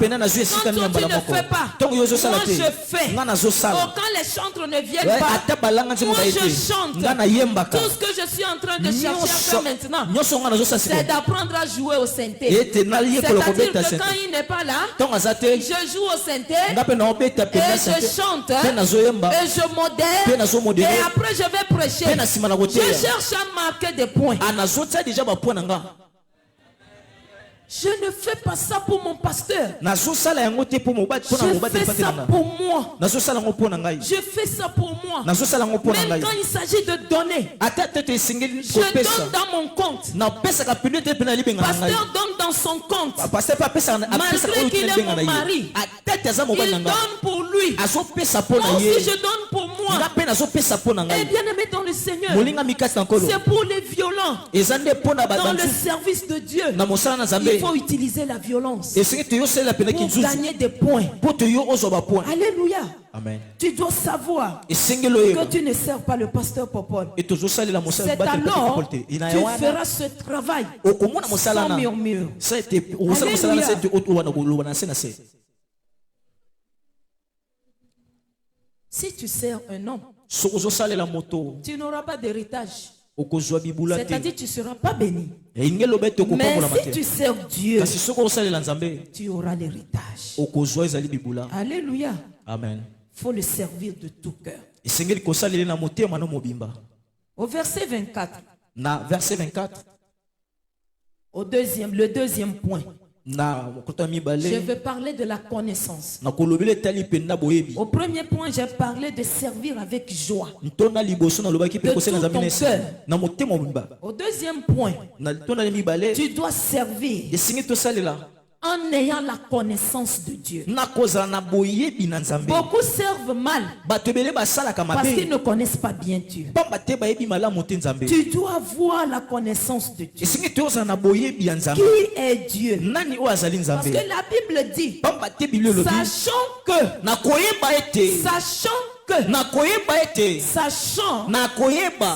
toi tu ne fais pas, moi je fais. Oh, quand les chantres ne viennent pas, moi je chante. Tout ce que je suis en train de chercher à faire maintenant, c'est d'apprendre à jouer au synthé. C'est-à-dire que quand il n'est pas là, je joue au synthé et je chante et je modère et après je vais prêcher. Je cherche à marquer des points. Je ne fais pas ça pour mon pasteur. Je fais ça pour moi. Je fais ça pour moi. Même quand il s'agit de donner, je donne dans mon compte. Pasteur donne dans son compte. Malgré qu'il est mon mari, il donne pour lui. Moi aussi je donne pour moi. Et bien aimé dans le Seigneur, c'est pour les violents. Dans le service de Dieu, il faut utiliser la violence pour gagner des points. Alléluia. Amen. Tu dois savoir que tu ne sers pas le pasteur Popol. C'est alors que tu feras ce travail sans murmure. Alléluia. Si tu sers un homme, tu n'auras pas d'héritage. C'est-à-dire tu ne seras pas béni. Mais si tu sers Dieu, tu auras l'héritage. Alléluia. Amen. Il faut le servir de tout cœur. Au verset 24. Le deuxième point. Je vais parler de la connaissance. Au premier point, j'ai parlé de servir avec joie. De tout ton cœur. Au deuxième point, tu dois servir en ayant la connaissance de Dieu. Beaucoup servent mal parce qu'ils ne connaissent pas bien Dieu. Tu dois avoir la connaissance de Dieu. Qui est Dieu? Parce que la Bible dit, sachant,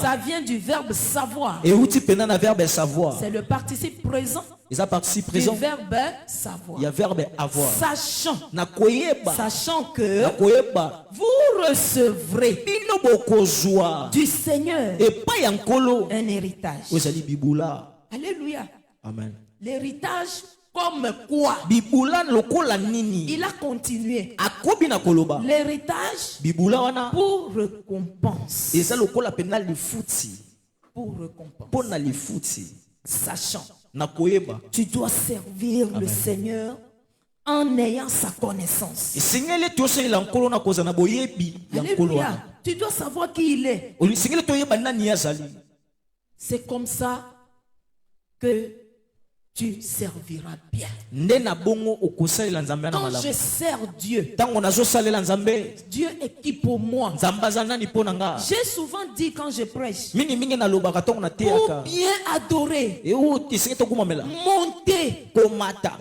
ça vient du verbe savoir. C'est le participe présent. Du verbe savoir. Sachant que vous recevrez du Seigneur un héritage. Alléluia. Amen. L'héritage comme quoi? Il a continué. L'héritage pour récompense. Pour récompense. Sachant. Tu dois servir le Seigneur en ayant sa connaissance. Alléluia. Tu dois savoir qui il est. C'est comme ça que tu serviras bien. Quand je sers Dieu, Dieu est qui pour moi? J'ai souvent dit quand je prêche, pour bien adorer, monter,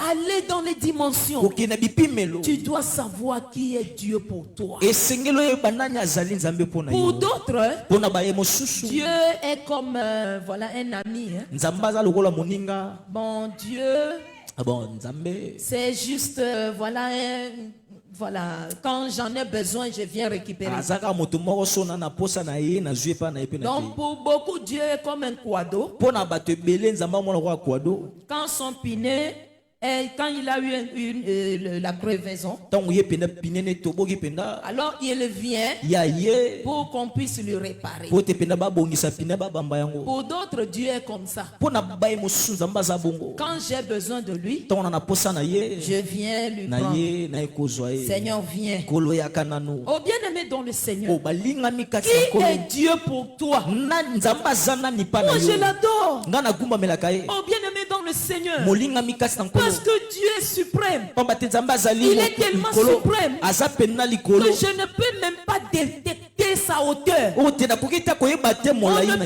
aller dans les dimensions, tu dois savoir qui est Dieu pour toi. Pour d'autres, Dieu est comme voilà, un ami. Bon Dieu, c'est juste voilà, quand j'en ai besoin, je viens récupérer. Donc pour beaucoup, Dieu est comme un quado. Quand son pinet, et quand il a eu la crevaison, alors il vient pour qu'on puisse le réparer. Pour d'autres, Dieu est comme ça. Quand j'ai besoin de lui, je viens lui prendre. Seigneur, viens. Oh bien-aimé dans le Seigneur, qui est Dieu pour toi? Moi je l'adore. Oh bien-aimé dans le Seigneur, parce que Dieu est suprême. Il est tellement suprême que je ne peux même pas détecter sa hauteur. On ne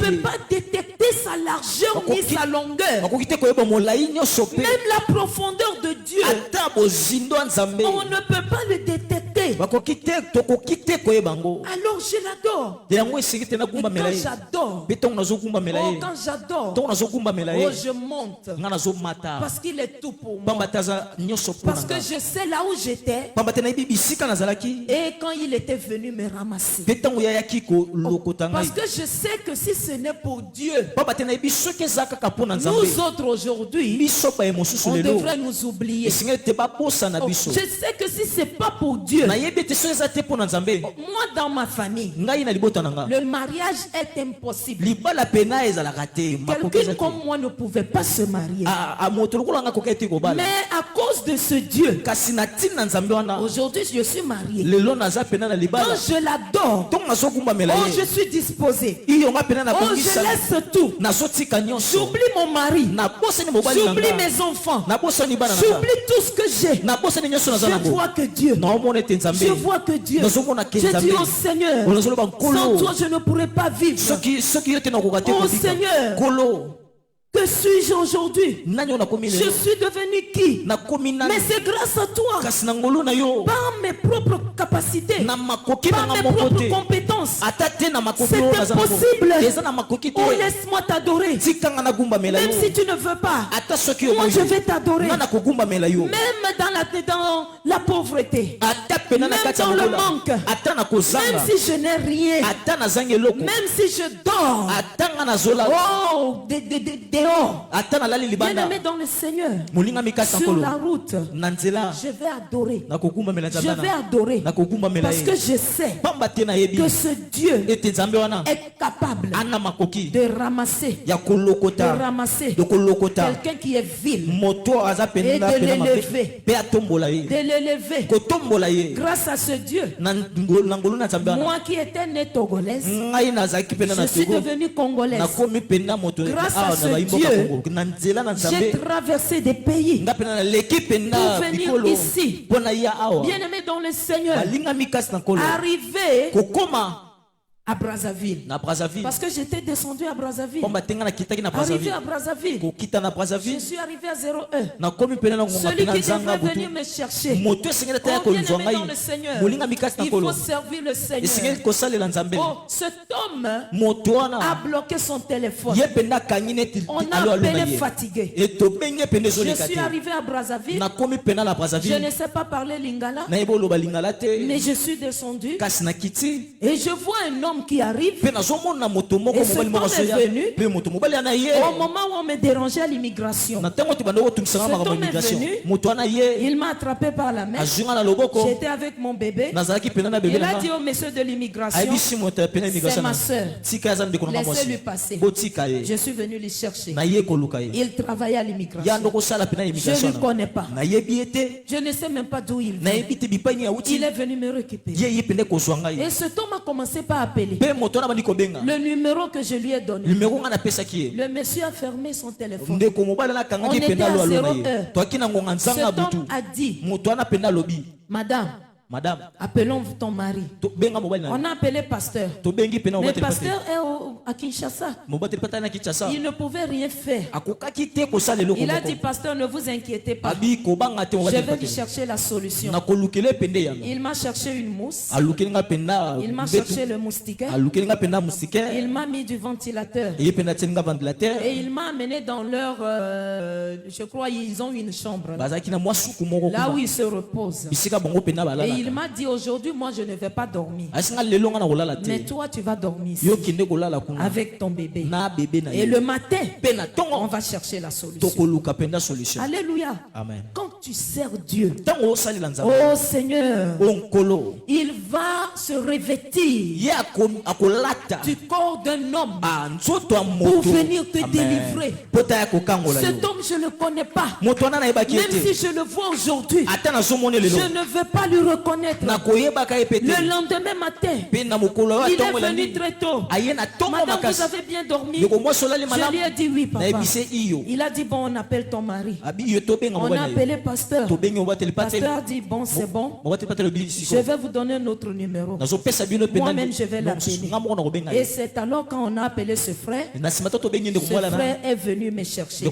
peut pas détecter sa largeur ni sa longueur. Même la profondeur de Dieu, on ne peut pas le détecter. Alors Alors je l'adore. Et quand j'adore, quand j'adore, je monte. Parce qu'il est tout pour moi. Parce que je sais là où j'étais. Et quand il était venu me ramasser. Parce que je sais que si ce n'est pour Dieu, nous autres aujourd'hui, on devrait nous oublier. Je sais que si ce n'est pas pour Dieu, moi dans ma famille, le mariage est impossible. Quelqu'un comme moi ne pouvait pas se marier. Mais à cause de ce Dieu, aujourd'hui je suis marié. Quand je l'adore, je suis disposé. Je laisse tout. J'oublie mon mari. J'oublie mes enfants. J'oublie tout ce que j'ai. Je vois que Dieu. Je vois que Dieu. Je dis au Seigneur, sans toi je ne pourrais pas vivre. Oh Seigneur, que suis-je aujourd'hui? Je suis devenu qui? Mais c'est grâce à toi. Par mes propres capacités, par mes propres compétences. C'est impossible. Oh, laisse-moi t'adorer. Même si tu ne veux pas, moi je vais t'adorer. Même dans la pauvreté, même dans le manque, même si je n'ai rien, même si je dors, oh, bien-aimé dans le Seigneur, sur la route, je vais adorer. Je vais adorer. Parce que je sais que ce Dieu est capable de ramasser quelqu'un qui est vil et de l'élever. Grâce à ce Dieu, moi qui étais né togolaise, je suis devenue congolaise. Grâce à ce Dieu, j'ai traversé des pays pour venir ici. Bien-aimé dans le Seigneur, arrivé à Brazzaville. Parce que j'étais descendu à Brazzaville. Arrivé à Brazzaville. Je suis arrivé à 01. Celui qui devrait venir me chercher. Oh, bien-aimé dans le Seigneur, il faut servir le Seigneur. Oh, cet homme a bloqué son téléphone. On a appelé fatigué. Je suis arrivé à Brazzaville. Je ne sais pas parler lingala. Mais je suis descendu. Et je vois un homme qui arrive. Et ce homme est venu au moment où on me dérangeait à l'immigration. Cet homme est venu. Il m'a attrapé par la main. J'étais avec mon bébé. Il a dit au monsieur de l'immigration, c'est ma soeur, laissez-lui passer. Je suis venu lui chercher. Il travaillait à l'immigration. Je ne le connais pas. Je ne sais même pas d'où il vient. Il est venu me récupérer. Et cet homme a commencé par appeler le numéro que je lui ai donné. Le monsieur a fermé son téléphone. On était à 0h. Cet homme a dit, Madame, appelons ton mari. On a appelé pasteur. Le pasteur est à Kinshasa. Il ne pouvait rien faire. Il a dit, pasteur, ne vous inquiétez pas. Je vais lui chercher la solution. Il m'a cherché une mousse. Il m'a cherché le moustiquaire. Il m'a mis du ventilateur. Et il m'a amené dans leur... je crois ils ont une chambre. Là où ils se reposent. Et il m'a dit, aujourd'hui, moi, je ne vais pas dormir. Mais toi, tu vas dormir ici, avec ton bébé. Et le matin, on va chercher la solution. Alléluia. Amen. Quand tu sers Dieu, oh Seigneur, il va se revêtir du corps d'un homme pour venir te délivrer. Cet homme, je ne le connais pas. Même si je le vois aujourd'hui, je ne veux pas lui reconnaître. Le lendemain matin, il est venu très tôt. Madame, vous avez bien dormi? Je lui ai dit oui, papa. Il a dit, bon, on appelle ton mari. On a appelé pasteur. Pasteur a dit, bon, c'est bon. Je vais vous donner un autre numéro. Moi-même, je vais l'appeler. Et c'est alors quand on a appelé ce frère est venu me chercher. Il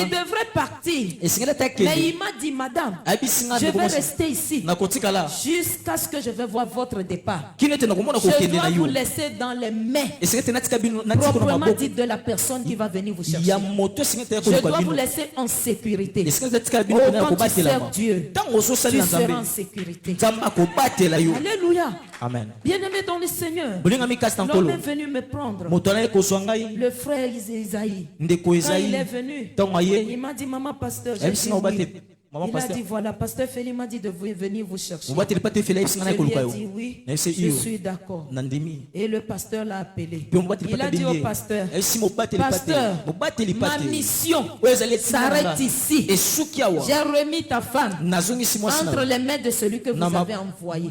devrait partir. Mais il m'a dit, madame, je vais rester ici. jusqu'à ce que je vais voir votre départ. Je dois vous laisser dans les mains proprement dites de la personne qui va venir vous chercher. Je dois vous laisser en sécurité. Quand tu sers Dieu, tu seras en sécurité. Alléluia. Amen. Bien-aimé dans le Seigneur, l'homme est venu me prendre. Le frère Isaïe, quand il est venu, il m'a dit, maman pasteur, j'ai dit oui. Il a dit, voilà, pasteur Félix m'a dit de venir vous chercher. Je lui ai dit oui, je suis d'accord. Et le pasteur l'a appelé. Il a dit au pasteur, pasteur, ma mission s'arrête ici. J'ai remis ta femme entre les mains de celui que vous avez envoyé.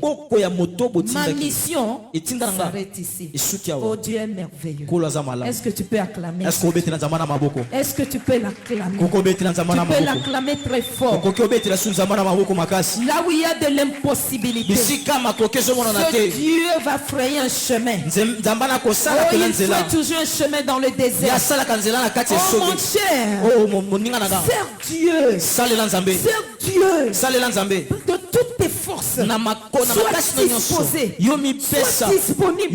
Ma mission s'arrête ici. Oh, Dieu est merveilleux. Est-ce que tu peux acclamer? Est-ce que tu peux l'acclamer? Tu peux l'acclamer très fort. Là où il y a de l'impossibilité, ce Dieu va frayer un chemin. Oh, il fait toujours un chemin dans le désert. Oh mon cher, sers Dieu. Sers Dieu. De toutes tes forces, sois disposé, sois disponible.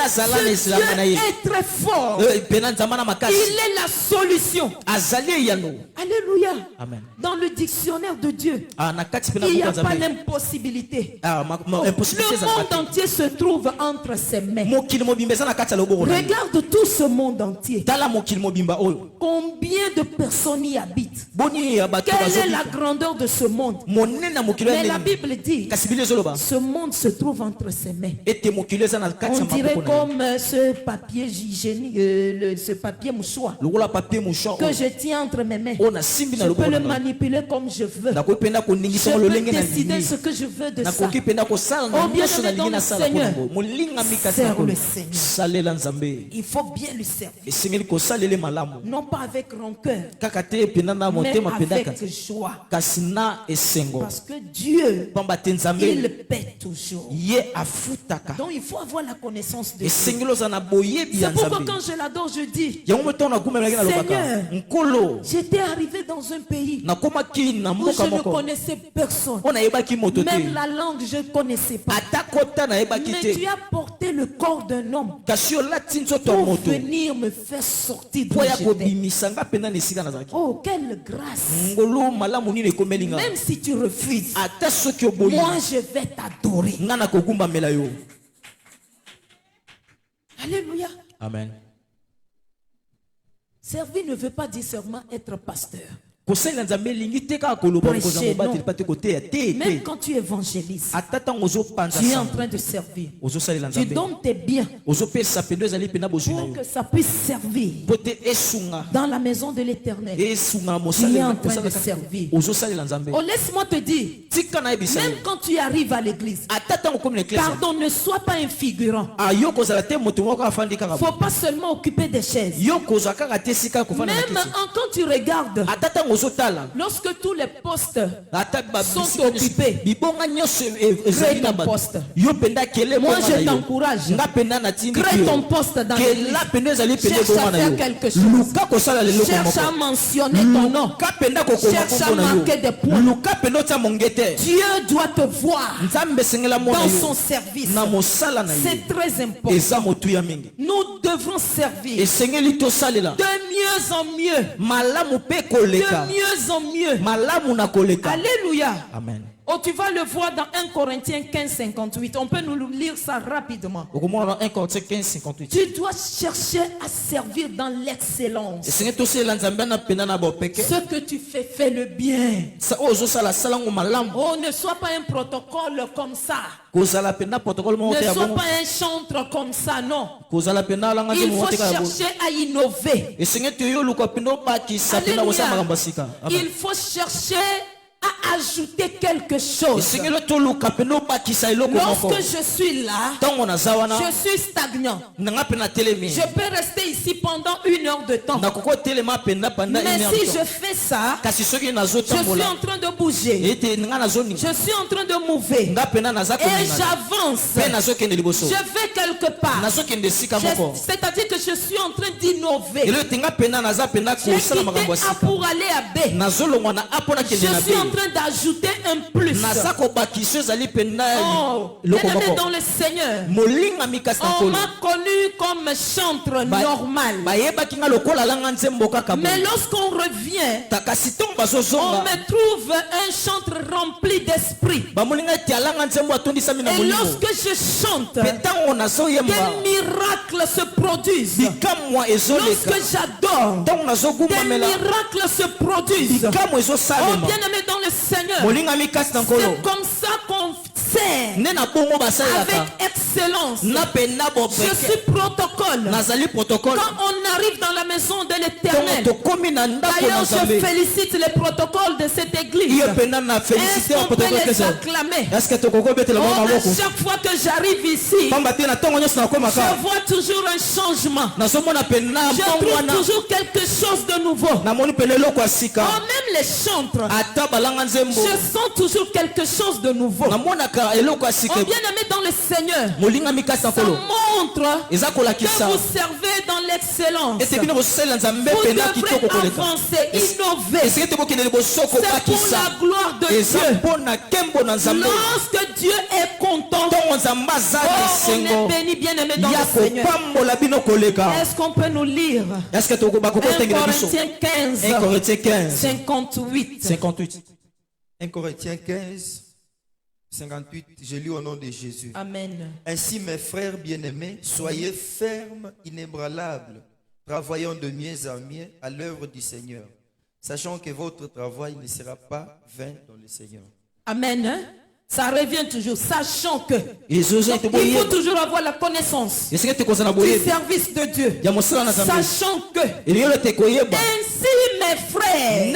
Ce Dieu est très fort. Il est la solution. Alléluia. Amen. Dans le dictionnaire de Dieu, il n'y a pas d'impossibilité. Le monde entier se trouve entre ses mains. Regarde tout ce monde entier. Combien de personnes y habitent? Quelle est la grandeur de ce monde? Mais la Bible dit, ce monde se trouve entre ses mains. On dirait comme ce papier hygiénique, ce papier mouchoir que je tiens entre mes mains. Je peux le manipuler comme je veux. Je peux décider ce que je veux de ça. Oh, bien-aimé dans le Seigneur, sers le Seigneur. Il faut bien lui servir. Non pas avec rancœur, mais avec joie. Parce que Dieu, il paie toujours. Donc il faut avoir la connaissance de Dieu. C'est pourquoi quand je l'adore, je dis, Seigneur, j'étais arrivé dans un pays où je ne connaissais personne. Même la langue, je ne connaissais pas. Mais tu as porté le corps d'un homme pour venir me faire sortir d'où j'étais. Oh, quelle grâce. Même si tu refuses, moi je vais t'adorer. Alléluia. Amen. Servir ne veut pas dire seulement être pasteur. Même quand tu évangélises, tu es en train de servir. Tu donnes tes biens pour que ça puisse servir dans la maison de l'Éternel. Tu es en train de servir. Oh, laisse-moi te dire, même quand tu arrives à l'église, pardon, ne sois pas un figurant. Il ne faut pas seulement occuper des chaises. Même quand tu regardes, lorsque tous les postes sont occupés, crée ton poste. Moi je t'encourage, crée ton poste dans l'église. Cherche à faire quelque chose. Cherche à mentionner ton nom. Cherche à marquer des points. Dieu doit te voir dans son service. C'est très important. Nous devrons servir de mieux en mieux. De mieux en mieux. Alléluia. Amen. Oh, tu vas le voir dans 1 Corinthiens 15, 58. On peut nous lire ça rapidement. 1 Corinthiens 15, 58. Tu dois chercher à servir dans l'excellence. Ce que tu fais, fais le bien. Oh, ne sois pas un protocole comme ça. Ne sois pas un chantre comme ça, non. Il faut chercher à innover. Alléluia. Il faut chercher à ajouter quelque chose. Lorsque je suis là, je suis stagnant. Je peux rester ici pendant 1 heure de temps. Mais si je fais ça, je suis en train de bouger. Je suis en train de mouver. Et j'avance. Je vais quelque part. C'est-à-dire que je suis en train d'innover. J'ai quitté A pour aller à B. Je suis en train d'ajouter un plus. Oh, bien-aimé dans le Seigneur. On m'a connu comme chantre normal. Mais lorsqu'on revient, on me trouve un chantre rempli d'esprit. Et lorsque je chante, des miracles se produisent. Lorsque j'adore, des miracles se produisent. Oh, bien-aimé dans le Seigneur, c'est comme ça qu'on sert avec excellence. Je suis protocole. Quand on arrive dans la maison de l'Éternel, d'ailleurs je félicite les protocoles de cette église. Est-ce qu'on peut les acclamer? À chaque fois que j'arrive ici, je vois toujours un changement. Je trouve toujours quelque chose de nouveau. Oh, même les chantres, je sens toujours quelque chose de nouveau. Oh, bien-aimé dans le Seigneur, ça montre que vous servez dans l'excellence. Vous devrez avancer, innover. C'est pour la gloire de Dieu. Lorsque Dieu est content, oh, on est béni, bien-aimé dans le Seigneur. Est-ce qu'on peut nous lire 1 Corinthiens 15, 58. 1 Corinthiens 15, 58, je lis au nom de Jésus. Amen. Ainsi, mes frères bien-aimés, soyez fermes, inébranlables, travaillant de mieux en mieux à l'œuvre du Seigneur, sachant que votre travail ne sera pas vain dans le Seigneur. Amen. Hein? Ça revient toujours, sachant que il faut toujours avoir la connaissance du service de Dieu. Sachant que ainsi, mes frères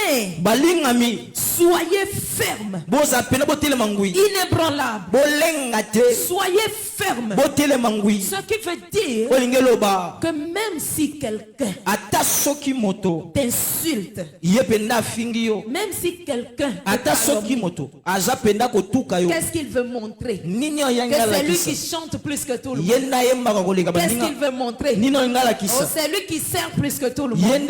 bien-aimés, soyez fermes, inébranlables, soyez fermes. Ce qui veut dire que même si quelqu'un t'insulte, même si quelqu'un qu'est-ce qu'il veut montrer? Que c'est lui qui chante plus que tout le monde. Qu'est-ce qu'il veut montrer? Oh, c'est lui qui sert plus que tout le monde.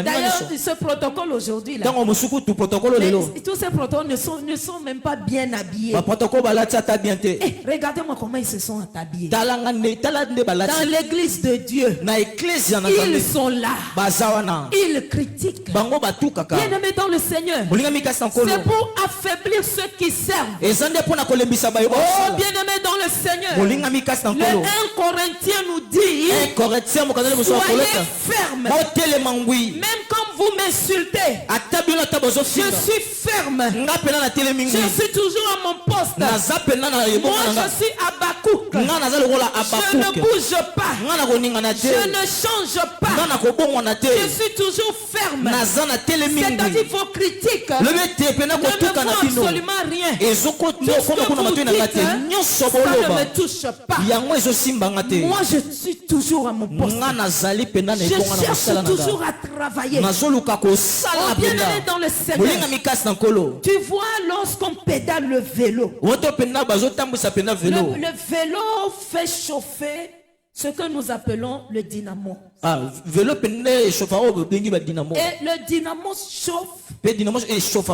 D'ailleurs, ce protocole aujourd'hui là, tous ces protocoles ne sont même pas bien habillés. Hey, regardez-moi comment ils se sont habillés. Dans l'église de Dieu, ils sont là. Ils critiquent. Bien-aimés dans le Seigneur, c'est pour affaiblir ceux qui servent. Oh, bien-aimés dans le Seigneur, le 1 Corinthien nous dit, soyez fermes. Même quand vous m'insultez, je suis ferme. Je suis toujours à mon poste. Moi, je suis Habakkuk. Je ne bouge pas. Je ne change pas. Je suis toujours ferme. C'est-à-dire vos critiques ne me font absolument rien. Tout ce que vous dites, ça ne me touche pas. Moi, je suis toujours à mon poste. Je cherche toujours à travailler. Oh, bien-aimé dans le Seigneur, tu vois lorsqu'on pédale le vélo, le vélo fait chauffer ce que nous appelons le dynamo. Et le dynamo chauffe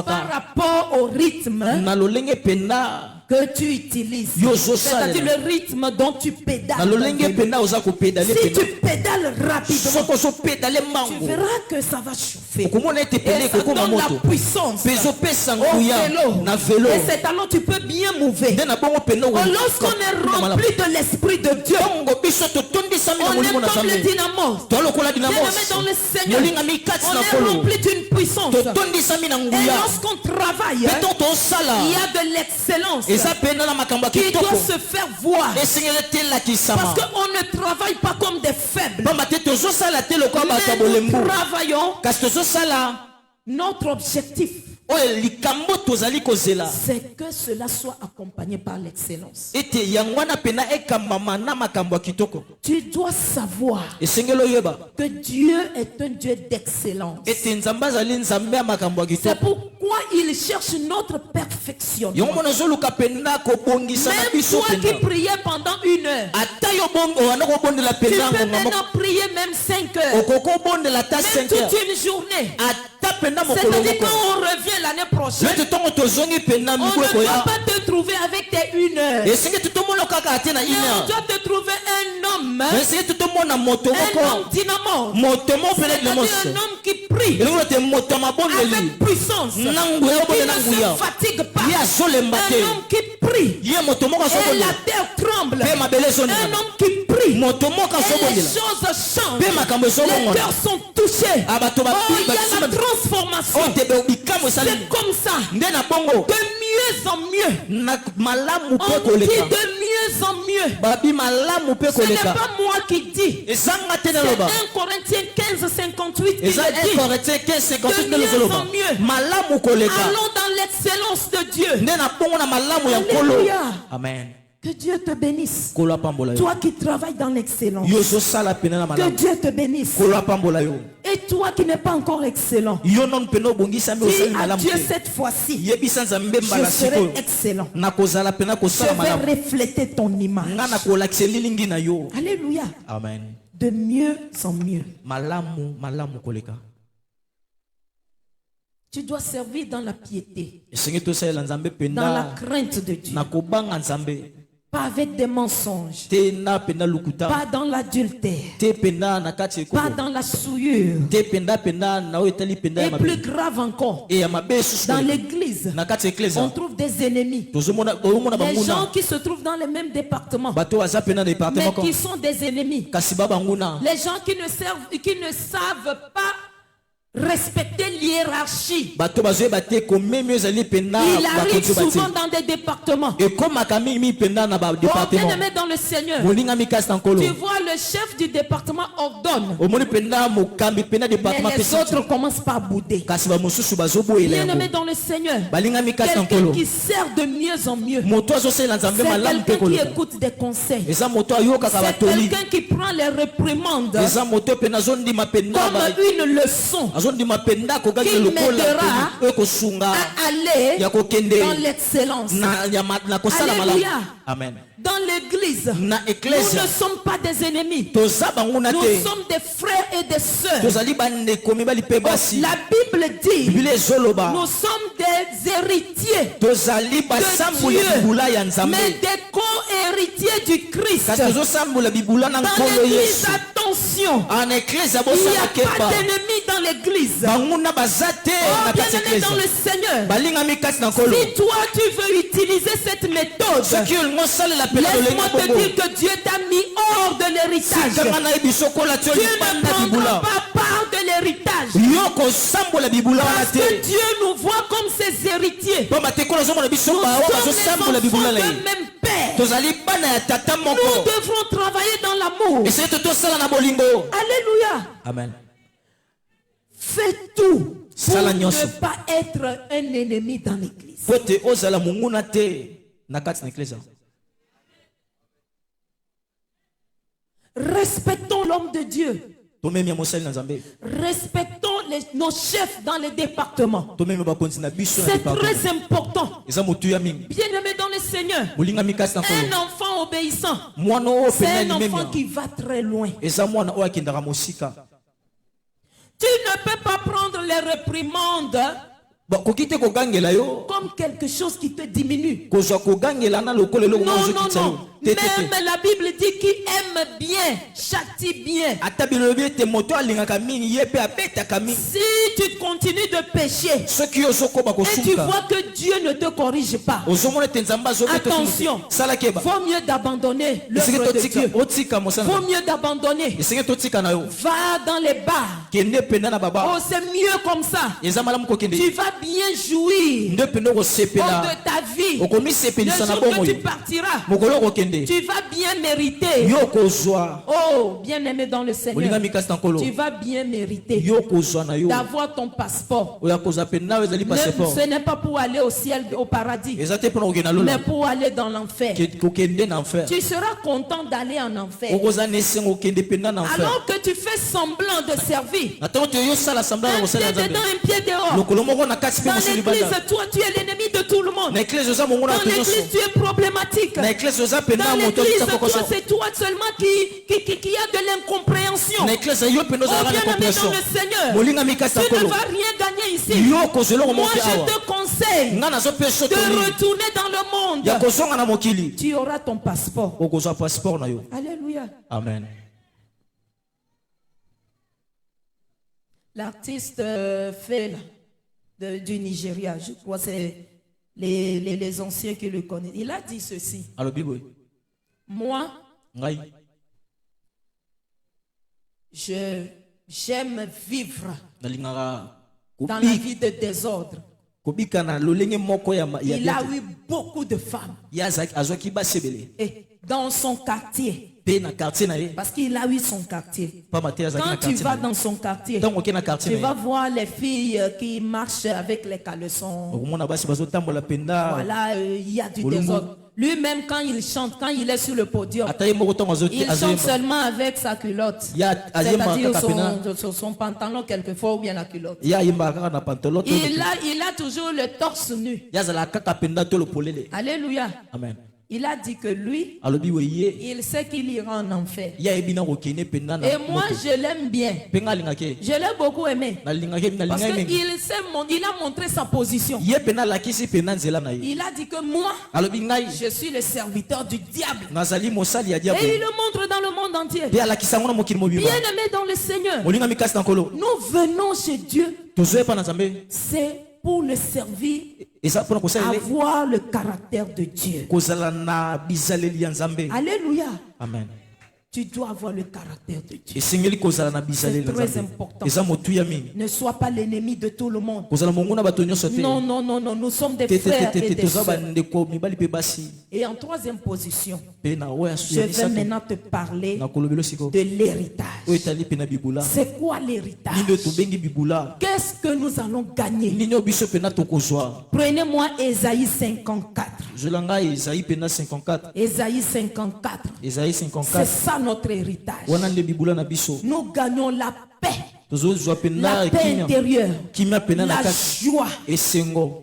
par rapport au rythme que tu utilises. C'est-à-dire le rythme dont tu pédales. Si tu pédales rapidement, tu verras que ça va chauffer. Et ça donne la puissance au vélo. Et c'est alors tu peux bien mouver. Lorsqu'on est rempli de l'Esprit de Dieu, on est comme le dynamo. Bien-aimé dans le Seigneur, on est rempli d'une puissance. Et lorsqu'on travaille, il y a de l'excellence qui doit se faire voir. Parce qu'on ne travaille pas comme des faibles. Mais nous travaillons. Notre objectif, c'est que cela soit accompagné par l'excellence. Tu dois savoir que Dieu est un Dieu d'excellence. C'est pourquoi il cherche notre perfection. Même toi qui priais pendant 1 heure, tu peux maintenant prier même 5 heures, même toute une journée. C'est-à-dire quand on revient l'année prochaine, on ne doit pas te trouver avec tes 1 heure. Mais on doit te trouver un homme dynamo. C'est-à-dire un homme qui prie avec puissance, qui ne se fatigue pas. Un homme qui prie et la terre tremble. Un homme qui prie et les choses changent. Les cœurs sont touchés. Oh, il y a la transformation. C'est comme ça. De mieux en mieux. On dit de mieux en mieux. Ce n'est pas moi qui dis. C'est 1 Corinthiens 15, 58 qui le dit. De mieux en mieux. Allons dans l'excellence de Dieu. Alléluia. Amen. Que Dieu te bénisse. Toi qui travailles dans l'excellence. Que Dieu te bénisse. Et toi qui n'es pas encore excellent, dis à Dieu cette fois-ci, je serai excellent. Je vais refléter ton image. Alléluia. Amen. De mieux en mieux. Tu dois servir dans la piété, dans la crainte de Dieu. Pas avec des mensonges, pas dans l'adultère, pas dans la souillure. Et plus grave encore, dans l'église, on trouve des ennemis. Les gens qui se trouvent dans les mêmes départements, mais qui sont des ennemis. Les gens qui ne savent pas respecter l'hiérarchie. Il arrive souvent dans des départements. Bien aimé dans le Seigneur, tu vois le chef du département ordonne, mais les autres commencent par bouder. Bien aimé dans le Seigneur, quelqu'un qui sert de mieux en mieux, c'est quelqu'un qui écoute des conseils, c'est quelqu'un qui prend les réprimandes comme une leçon qui m'aidera à aller dans l'excellence. Alléluia. Amen. Dans l'église, nous ne sommes pas des ennemis. Nous sommes des frères et des sœurs. La Bible dit, nous sommes des héritiers de Dieu, mais des co-héritiers du Christ. Dans l'église, attention, il n'y a pas d'ennemis dans l'église. Oh, bien aimé dans le Seigneur, si toi tu veux utiliser cette méthode, laisse-moi te dire que Dieu t'a mis hors de l'héritage. Tu ne prendras pas part de l'héritage. Parce que Dieu nous voit comme ses héritiers. Nous sommes les enfants d'un même Père. Nous devrons travailler dans l'amour. Alléluia. Amen. Fais tout pour ne pas être un ennemi dans l'église. Respectons l'homme de Dieu. Respectons nos chefs dans les départements. C'est très important. Bien aimé dans le Seigneur, un enfant obéissant, c'est un enfant qui va très loin. Tu ne peux pas prendre les réprimandes comme quelque chose qui te diminue. Non. Même la Bible dit qui aime bien, châtie bien. Si tu continues de pécher et tu vois que Dieu ne te corrige pas, attention, vaut mieux d'abandonner l'œuvre de Dieu. Vaut mieux d'abandonner. Va dans les bars. Oh, c'est mieux comme ça. Tu vas bien jouir de ta vie. Le jour que tu partiras, Tu vas bien mériter. Oh, bien aimé dans le Seigneur. Tu vas bien mériter d'avoir ton passeport. Ce n'est pas pour aller au ciel, au paradis, mais pour aller dans l'enfer. Tu seras content d'aller en enfer. Alors que tu fais semblant de servir. Un pied dedans, un pied dehors. Dans l'église, toi, tu es l'ennemi de tout le monde. Dans l'église, tu es problématique. Dans l'église, toi, c'est toi seulement qui a de l'incompréhension. Oh, bien-aimé dans le Seigneur, tu ne vas rien gagner ici. Moi, je te conseille de retourner dans le monde. Tu auras ton passeport. Alléluia. Amen. L'artiste fait du Nigeria, je crois que c'est les anciens qui le connaissent. Il a dit ceci. Moi, j'aime vivre dans la vie de désordre. Il a eu beaucoup de femmes. Et dans son quartier. Parce qu'il a eu son quartier. Quand tu vas dans son quartier, tu vas voir les filles qui marchent avec les caleçons. Voilà, il y a du désordre. Lui-même, quand il chante, quand il est sur le podium, il chante seulement avec sa culotte. C'est-à-dire son pantalon quelquefois ou bien la culotte. Il a toujours le torse nu. Alléluia. Amen. Il a dit que lui, il sait qu'il ira en enfer. Et moi, je l'aime bien. Je l'ai beaucoup aimé. Parce qu'il a montré sa position. Il a dit que moi, je suis le serviteur du diable. Et il le montre dans le monde entier. Bien aimé dans le Seigneur, nous venons chez Dieu. C'est pour le servir, avoir le caractère de Dieu. Alléluia. Amen. Tu dois avoir le caractère de Dieu. C'est très important. Ne sois pas l'ennemi de tout le monde. Non, non, non, non. Nous sommes des frères et des sœurs. Et en troisième position, je vais maintenant te parler de l'héritage. C'est quoi l'héritage? Qu'est-ce que nous allons gagner? Prenez-moi Ésaïe 54. Ésaïe 54. C'est ça notre héritage. Nous gagnons la paix. La paix intérieure, la joie,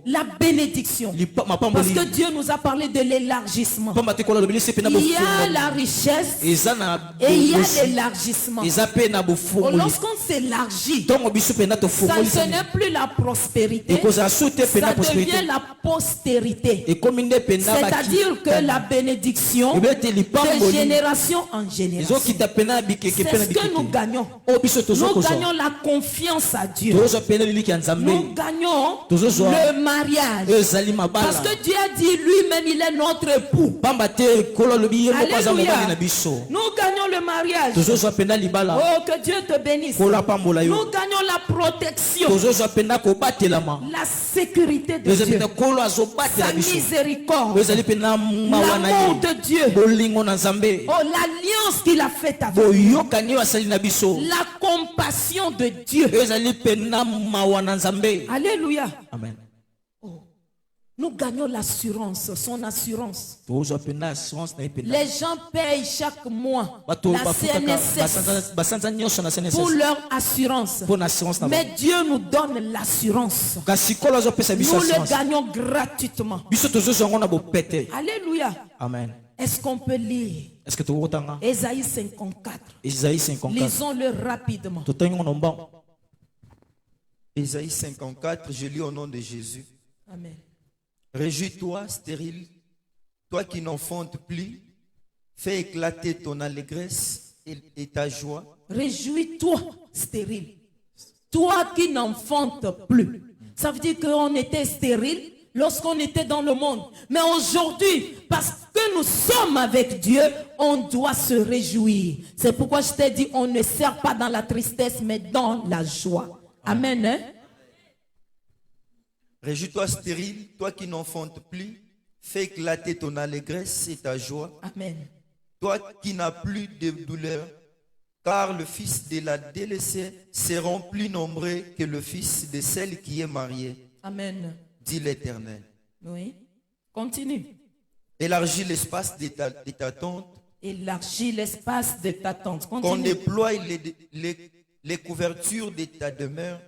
la bénédiction. Parce que Dieu nous a parlé de l'élargissement. Il y a la richesse et il y a l'élargissement. Lorsqu'on s'élargit, ça ne n'est plus la prospérité, ça devient la postérité. C'est-à-dire que la bénédiction de génération en génération. C'est ce que nous gagnons. Nous gagnons la confiance à Dieu. Nous gagnons le mariage. Parce que Dieu a dit lui-même, il est notre époux. Alléluia. Nous gagnons le mariage. Oh, que Dieu te bénisse. Nous gagnons la protection. La sécurité de Dieu. Sa miséricorde. L'amour de Dieu. Oh, l'alliance qu'il a faite avec nous. La compassion de Dieu. Alléluia. Amen. Oh. Nous gagnons l'assurance, son assurance. Les gens payent chaque mois la CNSS pour leur assurance. Mais Dieu nous donne l'assurance. Nous le gagnons gratuitement. Alléluia. Amen. Est-ce qu'on peut lire Ésaïe 54? Lisons-le rapidement. Ésaïe 54, je lis au nom de Jésus. Amen. Réjouis-toi, stérile, toi qui n'enfantes plus, fais éclater ton allégresse et ta joie. Réjouis-toi, stérile, toi qui n'enfantes plus. Ça veut dire qu'on était stérile lorsqu'on était dans le monde. Mais aujourd'hui, parce que nous sommes avec Dieu, on doit se réjouir. C'est pourquoi je t'ai dit, on ne sert pas dans la tristesse, mais dans la joie. Amen. Hein? Réjouis-toi, stérile, toi qui n'enfantes plus, fais éclater ton allégresse et ta joie. Amen. Toi qui n'as plus de douleur, car le fils de la délaissée seront plus nombreux que le fils de celle qui est mariée. Amen. Dit l'Éternel. Oui. Continue. Élargis l'espace de ta tente. Élargis l'espace de ta tente. Qu'on Continue. déploie les couvertures de ta demeure.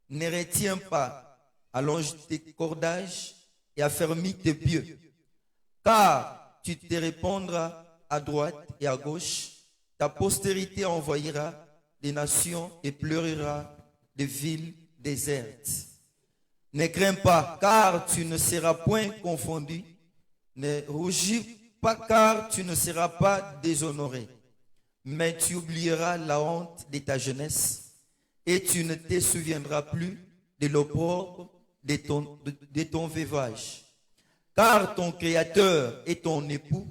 Ne retiens pas, allonge tes cordages et affermis tes pieux. Car tu te répandras à droite et à gauche. Ta postérité envoyera des nations et pleurera des villes désertes. Ne crains pas, car tu ne seras point confondu. Ne rougis pas, car tu ne seras pas déshonoré. Mais tu oublieras la honte de ta jeunesse et tu ne te souviendras plus de l'opprobre de ton veuvage. Car ton Créateur est ton époux,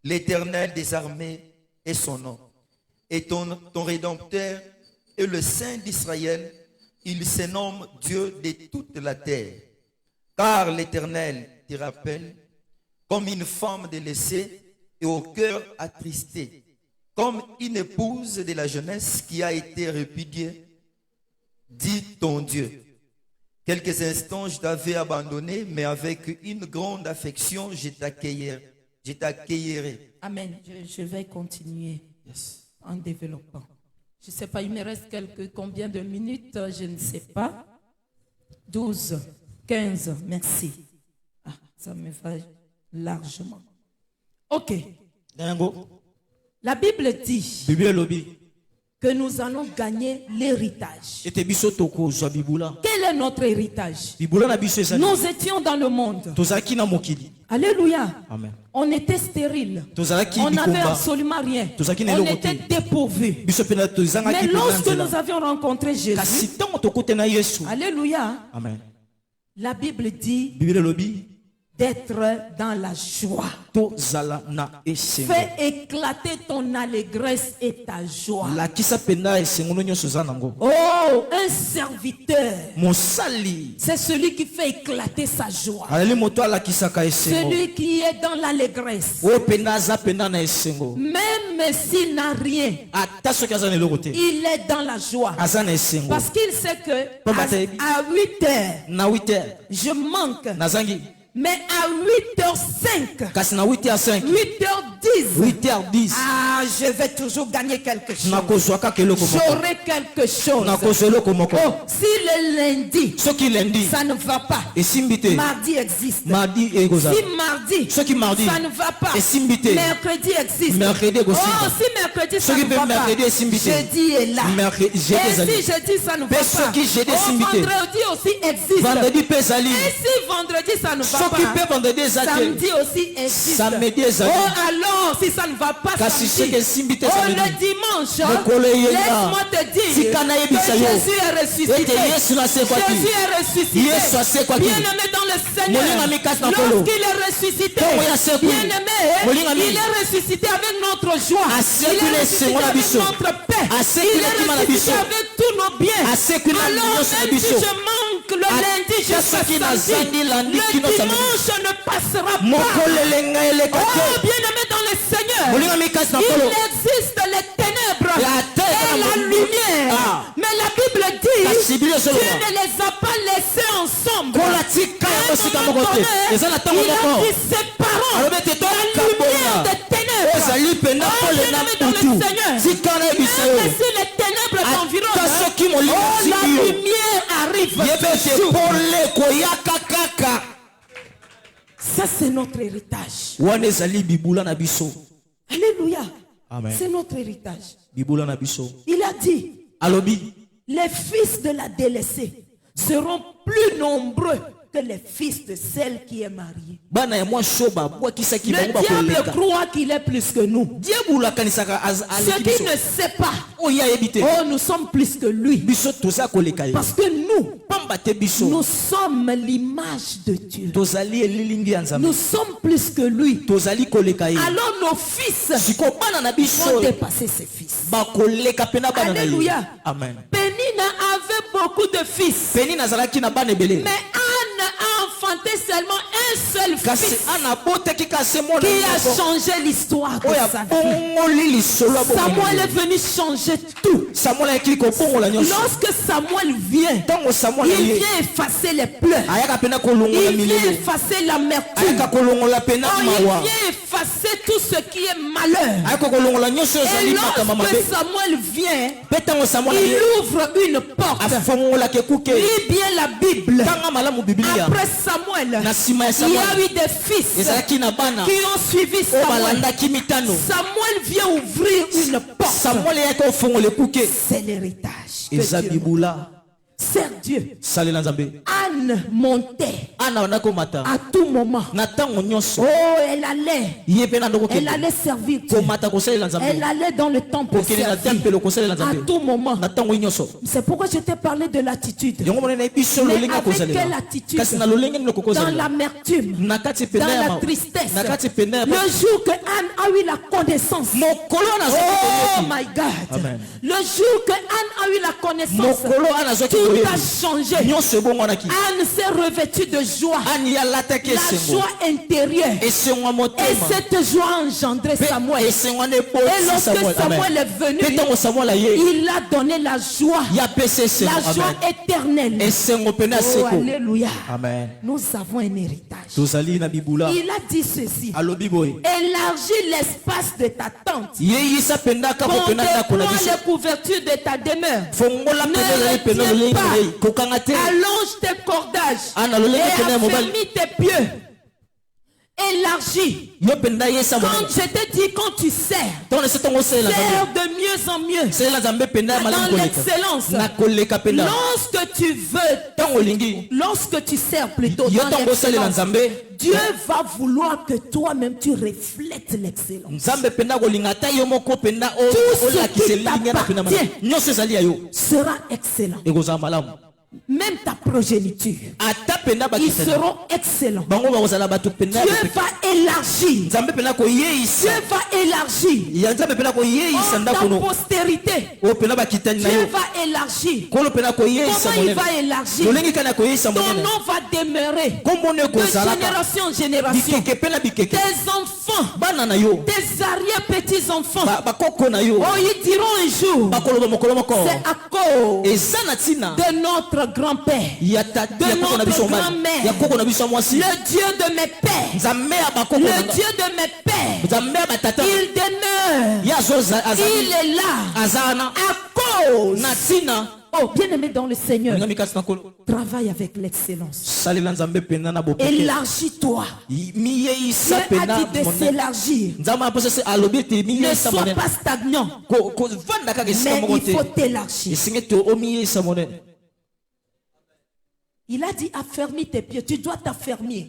l'Éternel des armées est son nom. Et ton Rédempteur est le Saint d'Israël. Il se nomme Dieu de toute la terre. Car l'Éternel te rappelle comme une femme délaissée et au cœur attristé, comme une épouse de la jeunesse qui a été répudiée, dit ton Dieu. Quelques instants, je t'avais abandonné, mais avec une grande affection, je t'accueillerai. Amen. Je vais continuer en développant. Je ne sais pas, il me reste combien de minutes, je ne sais pas. 12, 15, merci. Ah, ça me va largement. Ok. La Bible dit que nous allons gagner l'héritage. Quel est notre héritage? Nous étions dans le monde. Alléluia. Amen. On était stérile. On n'avait absolument rien. On était dépourvus. Mais lorsque nous avions rencontré Jésus, alléluia. Amen. La Bible dit d'être dans la joie. Fais éclater ton allégresse et ta joie. Oh, un serviteur, c'est celui qui fait éclater sa joie. Celui qui est dans l'allégresse. Même s'il n'a rien, il est dans la joie. Parce qu'il sait que à 8 heures, je manque. Mais à 8h05, 8h10, ah, je vais toujours gagner quelque chose. J'aurai quelque chose. Oh, si le lundi, ça ne va pas, mardi existe. Si mardi, ça ne va pas, mercredi existe. Oh, si mercredi, ça ne va pas, jeudi est là. Et si jeudi, ça ne va pas, oh, vendredi aussi existe. Et si vendredi, ça ne va pas, samedi aussi existe. Oh, alors si ça ne va pas samedi, oh, le dimanche, laisse-moi te dire que Jésus est ressuscité. Jésus est ressuscité. Bien-aimé dans le Seigneur, lorsqu'il est ressuscité, bien-aimé, il est ressuscité avec notre joie. Il est ressuscité avec notre paix. Il est ressuscité avec tous nos biens. Alors même si je manque le lundi jusqu'à samedi, le dimanche ne passera pas. Oh, bien-aimé dans le Seigneur, il existe les ténèbres et la lumière. Mais la Bible dit, Dieu ne les a pas laissés ensemble. À un moment donné, il a dit séparons la lumière des ténèbres. Oh, bien-aimé dans le Seigneur, même si les ténèbres t'environnent, oh, la lumière arrive. Ça, c'est notre héritage. Alléluia. C'est notre héritage. Il a dit, les fils de la délaissée seront plus nombreux que les fils de celle qui est mariée. Le diable croit qu'il est plus que nous. Ce qui ne sait pas, oh, nous sommes plus que lui. Parce que nous sommes l'image de Dieu. Nous sommes plus que lui. Alors nos fils vont dépasser ses fils. Alléluia. Amen. Pénina avait beaucoup de fils. Mais Anne a enfanté seulement un seul fils qui a changé l'histoire de sa vie. Samuel est venu changer tout. Lorsque Samuel vient, il vient effacer les pleurs. Il vient effacer l'amertume. Il vient effacer tout ce qui est malheur. Et lorsque Samuel vient, il ouvre une porte. Lis bien la Bible. Après Samuel, il y a eu des fils qui ont suivi Samuel. Samuel vient ouvrir une porte. C'est l'héritage. Sers Dieu. Anne montait à tout moment. Oh, elle allait servir Dieu. Elle allait dans le temple servir à tout moment. C'est pourquoi je t'ai parlé de l'attitude. Mais avec quelle attitude? Dans l'amertume, dans la tristesse. Le jour que Anne a eu la connaissance, oh my God, le jour que Anne a eu la connaissance, tout a changé. Anne s'est revêtue de joie. La joie intérieure. Et cette joie a engendré Samuel. Et lorsque Samuel est venu, il a donné la joie. La joie éternelle. Oh, alléluia. Nous avons un héritage. Il a dit ceci: élargis l'espace de ta tente. Déploie les couvertures de ta demeure. Ne allonge tes cordages et affermis tes pieux. Élargis. Quand je te dis, quand tu sers de mieux en mieux dans l'excellence. Lorsque tu veux, lorsque tu sers plutôt dans l'excellence, Dieu va vouloir que toi-même tu reflètes l'excellence. Tout ce qui t'appartient sera excellent. Même ta progéniture, ils seront excellents. Dieu va élargir. Dieu va élargir. Ta postérité, Dieu va élargir. Comment il va élargir? Ton nom va demeurer de génération en génération. Tes enfants, tes arrière-petits-enfants, oh, ils diront un jour, c'est à cause de notre grand-père, de notre grand-mère, le Dieu de mes pères, le Dieu de mes pères, il demeure, il est là, à cause. Oh, bien-aimé dans le Seigneur, travaille avec l'excellence. Élargis-toi. Dieu a dit de s'élargir. Ne sois pas stagnant, mais il faut t'élargir. Il a dit affermis tes pieds. Tu dois t'affermir.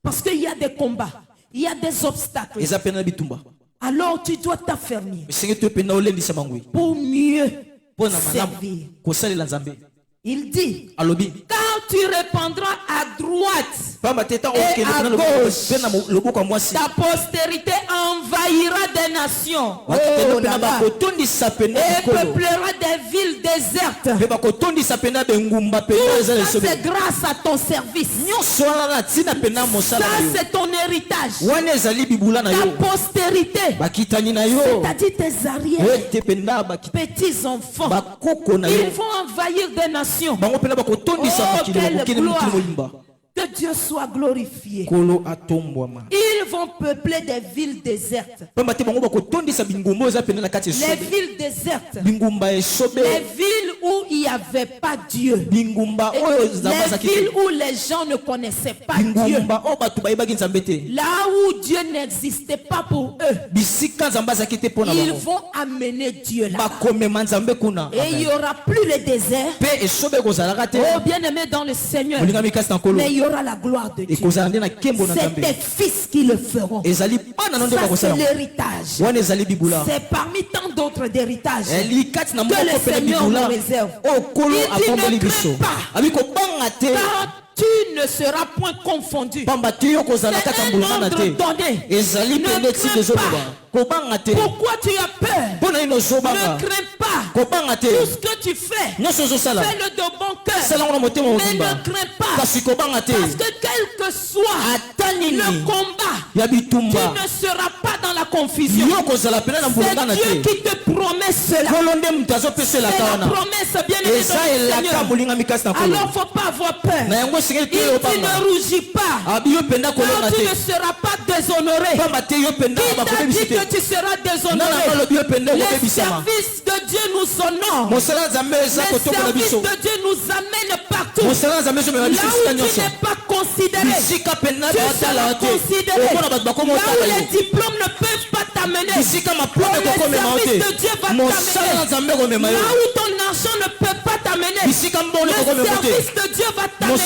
Parce qu'il y a des combats. Il y a des obstacles. Alors tu dois t'affermir pour mieux servir. Il dit, car tu répandras à droite et à gauche. Ta postérité envahira des nations. Oh, et peuplera des villes désertes. Ça, c'est grâce à ton service. Ça, c'est ton héritage. Ta postérité, c'est-à-dire tes arrières, petits enfants, ils vont envahir des nations. Oh, quelle gloire! Que Dieu soit glorifié. Ils vont peupler des villes désertes. Les villes désertes. Les villes où il n'y avait pas Dieu. Les villes où les gens ne connaissaient pas Dieu. Là où Dieu n'existait pas pour eux. Ils vont amener Dieu là. Et il n'y aura plus le désert. Oh, bien-aimé dans le Seigneur. Mais il y aura la gloire de Dieu. C'est tes fils qui le feront. Ça, c'est l'héritage. C'est parmi tant d'autres héritages que le Seigneur nous réserve. Il dit ne crains pas, car tu ne seras point confondu. C'est un ordre donné. Ne crains pas. Pourquoi tu as peur? Ne crains pas. Tout ce que tu fais, fais-le de bon cœur. Mais ne crains pas. Parce que quel que soit le combat, tu ne seras pas dans la confusion. C'est Dieu qui te promet cela. C'est la promesse bien aimée de Seigneur. Alors il ne faut pas avoir peur. Tu ne rougis pas. Tu ne seras pas déshonoré. Qui t'a dit que tu seras déshonoré? Les services de Dieu nous honorent. Les services de Dieu nous amènent partout. Là où tu n'es pas considéré, tu seras considéré. Là où les diplômes ne peuvent pas t'amener, le service de Dieu va t'amener. Là où ton argent ne peut pas t'amener, le service de Dieu va t'amener.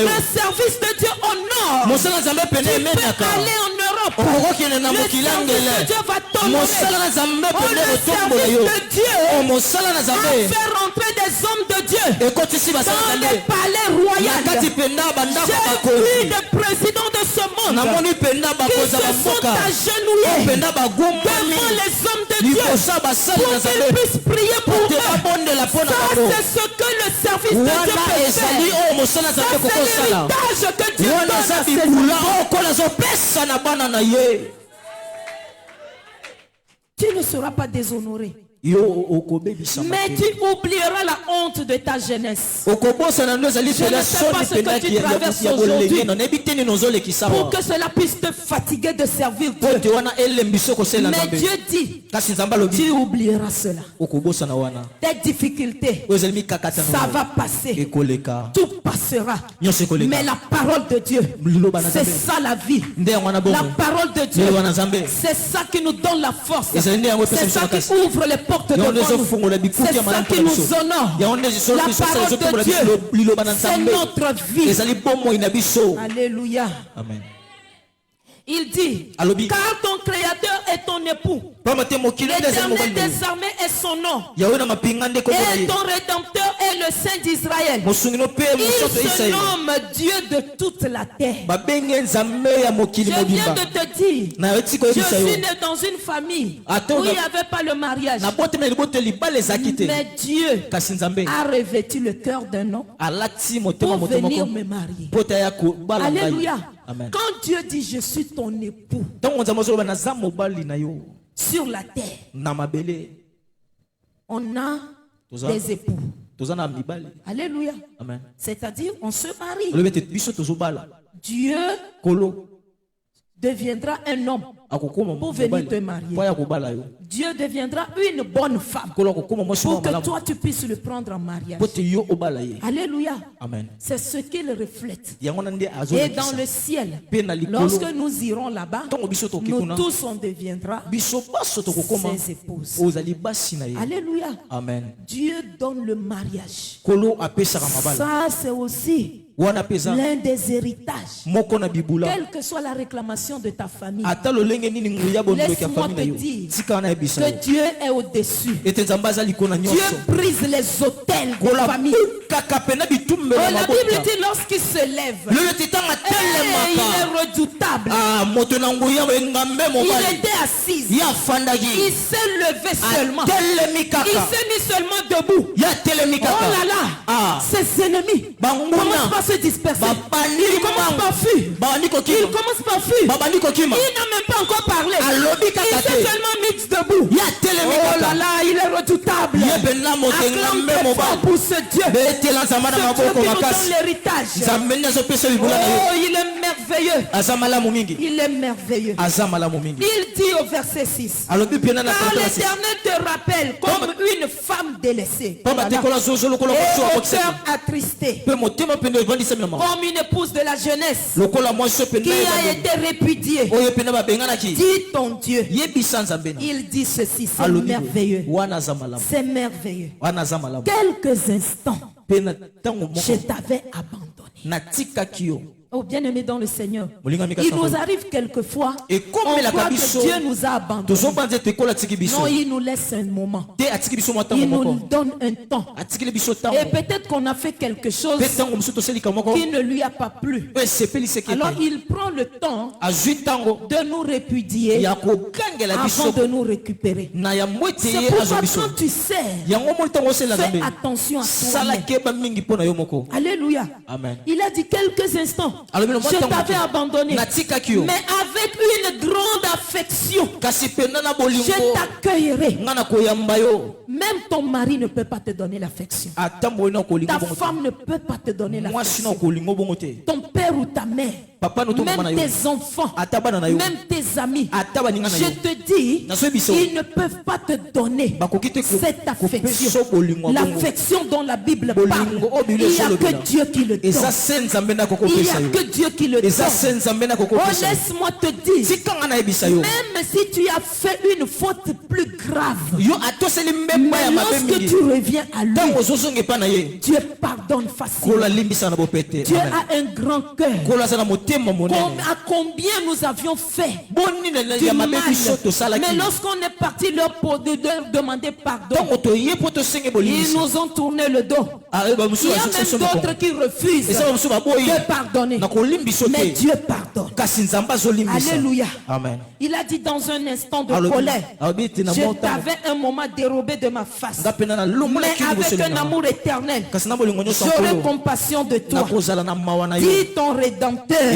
Le service de Dieu honore. Tu peux aller en Europe. Le service de Dieu va t'honorer. Le service de Dieu va faire rentrer des hommes de Dieu dans les palais royaux. J'ai vu des présidents de ce monde qui se sont agenouillés devant les hommes de Dieu pour qu'ils puissent prier pour eux. Ça, c'est ce que le service de Dieu peut faire. Ça, c'est l'héritage que Dieu donne à ses enfants. Tu ne seras pas déshonoré. Mais tu oublieras la honte de ta jeunesse. Je ne sais pas ce que tu traverses aujourd'hui. Pour que cela puisse te fatiguer de servir Dieu. Mais Dieu dit, tu oublieras cela. Tes difficultés, ça va passer. Tout passera. Mais la parole de Dieu, c'est ça la vie. La parole de Dieu, c'est ça qui nous donne la force. C'est ça qui ouvre les portes. C'est ça qui nous honore. La parole de Dieu, c'est notre vie. Alléluia. Amen. Il dit, car ton créateur est ton époux. L'Éternel des armées est son nom. Et ton rédempteur est le Saint d'Israël. Il se nomme Dieu de toute la terre. Je viens de te dire, je suis né dans une famille où il n'y avait pas le mariage. Mais Dieu a revêtu le cœur d'un homme pour venir me marier. Alléluia. Amen. Quand Dieu dit je suis ton époux sur la terre, on a des époux. Alléluia. C'est-à-dire on se marie. Dieu deviendra un homme pour venir te marier. Dieu deviendra une bonne femme pour que toi tu puisses le prendre en mariage. Alléluia. Amen. C'est ce qu'il reflète. Et dans le ciel, lorsque nous irons là-bas, nous tous on deviendra ses épouses. Alléluia. Amen. Dieu donne le mariage. Ça c'est aussi l'un des héritages. Quelle que soit la réclamation de ta famille, laisse-moi te dire que Dieu est au-dessus. Dieu brise les autels de la famille. La Bible dit lorsqu'il se lève, il est redoutable. Il était assis. Il s'est levé seulement. Il s'est mis seulement debout. Oh là là, ses ennemis commencent par se disperser. Il commence par fuir. Il commence par fuir. Il n'a même pas encore parlé. Il s'est seulement mis debout. Oh là là, il est redoutable. Acclame très fort pour ce Dieu. Ce Dieu qui nous donne l'héritage. Oh, il est merveilleux. Il est merveilleux. Il dit au verset 6, car l'Éternel te rappelle comme une femme délaissée et au cœur attristé, comme une épouse de la jeunesse qui a été répudiée. Dis ton Dieu. Il dit ceci, c'est merveilleux. C'est merveilleux. Quelques instants, je t'avais abandonné. Oh, bien-aimé dans le Seigneur, il nous arrive quelquefois, on croit que Dieu nous a abandonnés. Non, il nous laisse un moment. Il nous donne un temps. Et peut-être qu'on a fait quelque chose qui ne lui a pas plu. Alors il prend le temps de nous répudier avant de nous récupérer. C'est pourquoi quand tu sers, fais attention à toi-même. Alléluia. Amen. Il a dit quelques instants. Je t'avais abandonné, mais avec une grande affection, je t'accueillerai. Même ton mari ne peut pas te donner l'affection. Ta femme ne peut pas te donner l'affection. Ton père ou ta mère, même tes enfants, même tes amis, je te dis, ils ne peuvent pas te donner cette affection. L'affection dont la Bible parle, il n'y a que Dieu qui le donne. Il n'y a que Dieu qui le donne. Oh, laisse-moi te dire, même si tu as fait une faute plus grave, mais lorsque tu reviens à lui, Dieu pardonne facilement. Dieu a un grand cœur. À combien nous avions fait du mal, mais lorsqu'on est parti leur demander pardon, ils nous ont tourné le dos. Il y a même d'autres qui refusent de pardonner, mais Dieu pardonne. Alléluia. Amen. Il a dit dans un instant de colère, je t'avais un moment dérobé de ma face, mais avec un amour éternel, j'aurai compassion de toi, dit ton Rédempteur.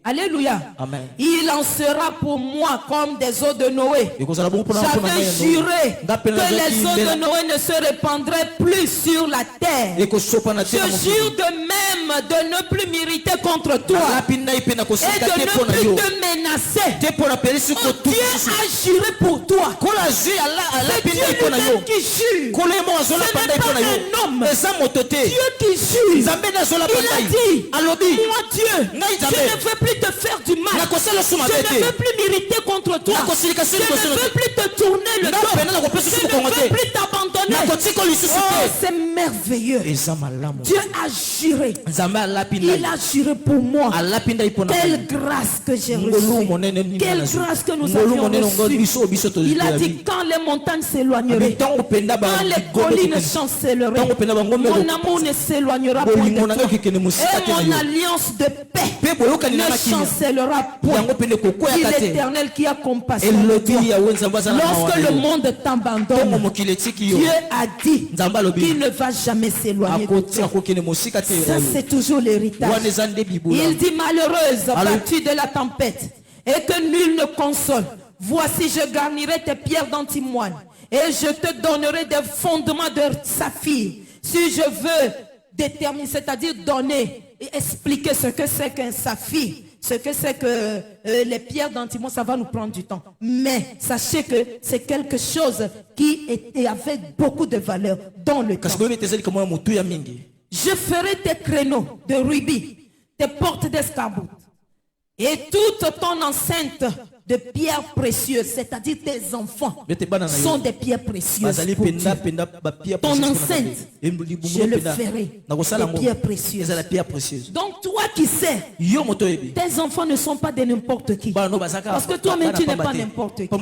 Alléluia. Amen. Il en sera pour moi comme des eaux de Noé. J'avais juré que les eaux de Noé ne se répandraient plus sur la terre. Je jure de même de ne plus m'irriter contre toi et de ne plus te menacer. Oh, Dieu a juré pour toi. C'est Dieu lui-même qui jure. Ce n'est pas un homme. Dieu qui jure. Il a dit, moi Dieu, je ne veux plus te faire du mal. Je ne veux plus m'irriter contre toi. Je ne veux plus te tourner le dos. Je ne veux plus t'abandonner. Oh, c'est merveilleux. Dieu a juré. Il a juré pour moi. Quelle grâce que j'ai reçue. Quelle grâce que nous avions reçue. Il a dit quand les montagnes s'éloigneraient, quand les collines chancelleraient, mon amour ne s'éloignera point de toi. Et mon alliance de paix ne chancellera point. Il est l'Éternel qui a compassion de toi. Lorsque le monde t'abandonne, Dieu a dit qu'il ne va jamais s'éloigner de toi. Ça, c'est toujours l'héritage. Il dit malheureuse, battue de la tempête, et que nul ne console. Voici, je garnirai tes pierres d'antimoine, et je te donnerai des fondements de saphir. Si je veux déterminer, c'est-à-dire donner et expliquer ce que c'est qu'un saphir, ce que c'est que les pierres d'antimoine, ça va nous prendre du temps. Mais sachez que c'est quelque chose qui avait beaucoup de valeur dans le temps. Je ferai tes créneaux de rubis, tes portes d'escarboucle et toute ton enceinte de pierres précieuses, c'est-à-dire tes enfants sont des pierres précieuses pour Dieu. Ton enceinte, je le ferai des pierres précieuses. Donc toi qui sais, tes enfants ne sont pas de n'importe qui, parce que toi-même tu n'es pas n'importe qui. Tous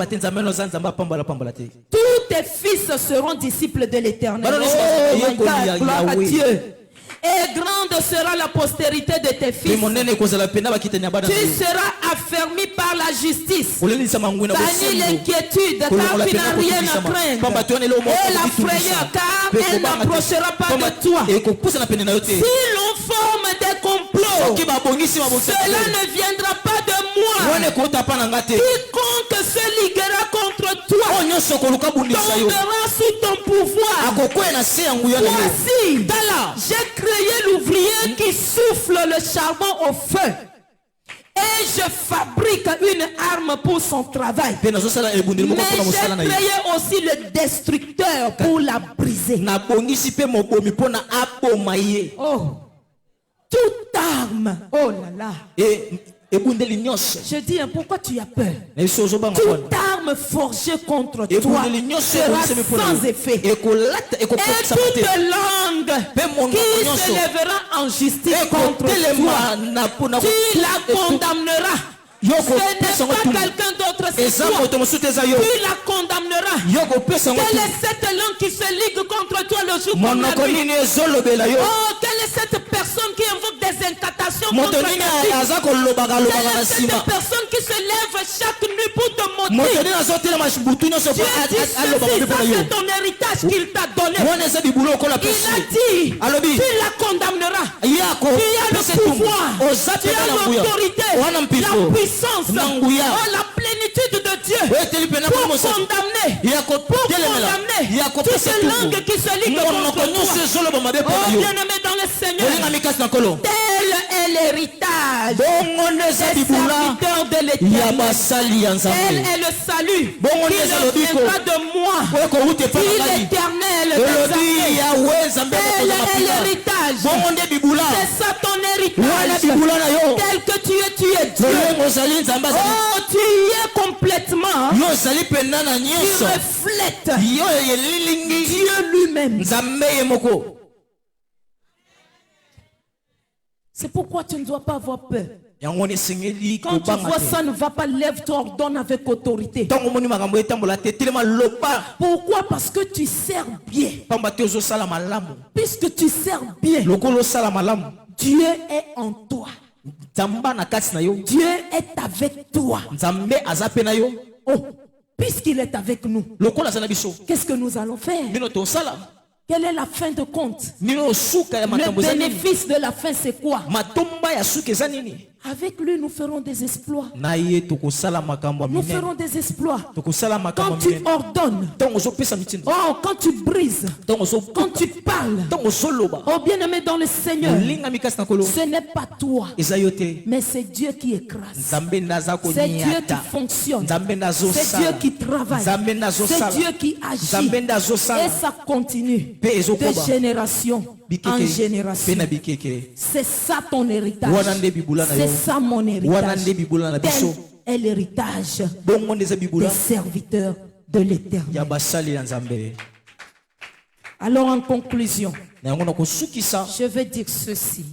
tes fils seront disciples de l'Éternel. Oh my God, gloire à Dieu. Et grande sera la postérité de tes fils. Tu seras affermi par la justice. Banni l'inquiétude, car tu n'as rien à craindre. Et la frayeur, car elle n'approchera pas de toi. Si l'on forme des complots, cela ne viendra pas de moi. Quiconque se liguera contre toi tombera sous ton pouvoir. Voici, j'ai créé l'ouvrier qui souffle le charbon au feu, et je fabrique une arme pour son travail. Mais j'ai créé aussi le destructeur pour la briser. Oh, toute arme. Oh là là. Je dis, pourquoi tu as peur? Toute arme arme forgée contre toi sera sans effet. Et toute langue qui s'élèvera en justice contre toi, tu la condamneras. Ce n'est pas quelqu'un d'autre, c'est toi. Tu la condamneras. Quelle est cette langue qui se ligue contre toi le jour comme la nuit? Oh, quelle est cette personne qui invoque des incantations contre ta vie? Quelle est cette personne qui se lève chaque nuit pour te montrer? Dieu dit c'est ton héritage qu'il t'a donné. Il a dit, tu la condamneras. Tu as le pouvoir, tu as l'autorité, la puissance, la plénitude de Dieu pour condamner toutes ces langues qui se liguent contre toi. Oh, bien-aimé dans le Seigneur, tel est l'héritage des serviteurs de l'Éternel. Elle est le salut qui ne viendra de moi, dit l'Éternel des armées. Tel est l'héritage. C'est ça ton héritage. Tel que tu es Dieu. Oh, tu y es complètement. Tu reflètes Dieu lui-même. C'est pourquoi tu ne dois pas avoir peur. Quand tu vois ça ne va pas, lève-toi, ordonne avec autorité. Pourquoi? Parce que tu sers bien. Puisque tu sers bien, Dieu est en toi. Dieu est avec toi. Oh, puisqu'il est avec nous, qu'est-ce que nous allons faire? Quelle est la fin de compte? Le bénéfice de la fin, c'est quoi? Avec lui, nous ferons des exploits. Nous ferons des exploits. Quand tu ordonnes, oh, quand tu brises, quand tu parles, oh, bien-aimé dans le Seigneur, ce n'est pas toi, mais c'est Dieu qui écrase. C'est Dieu qui fonctionne. C'est Dieu qui travaille. C'est Dieu qui agit. Et ça continue de génération en génération. C'est ça ton héritage. C'est ça mon héritage. Tel est l'héritage des serviteurs de l'Éternel. Alors en conclusion, je vais dire ceci.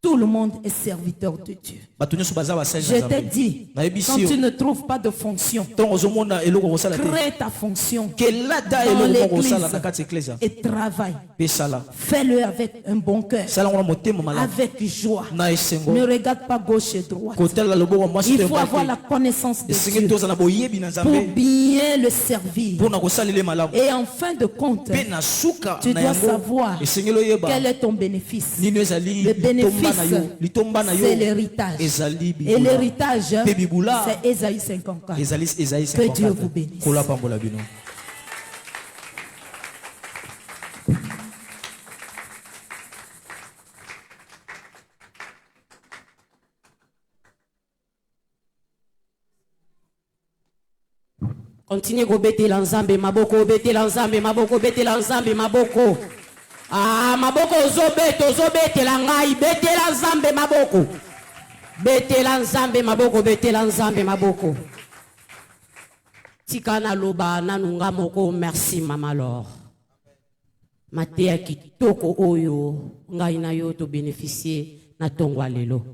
Tout le monde est serviteur de Dieu. Je t'ai dit, quand tu ne trouves pas de fonction, crée ta fonction dans l'église et travaille. Fais-le avec un bon cœur, avec joie. Ne regarde pas gauche et droite. Il faut avoir la connaissance de Dieu pour bien le servir. Et en fin de compte, tu dois savoir quel est ton bénéfice. Le bénéfice, c'est l'héritage. Et l'héritage, c'est Ésaïe 54. Que Dieu vous bénisse. Continue à bêter l'ensemble, maboko, bêter l'ensemble, maboko, bêter l'ensemble, maboko. Ah, maboko, zobete, langai, bêter l'ensemble, maboko. Bêter l'ensemble, maboko, bêter l'ensemble, maboko. Tikana loba, nanunga moko, merci, mama Laure. Matea kitoko oyo, ngai na yo to bénéficier na tongwa lelo.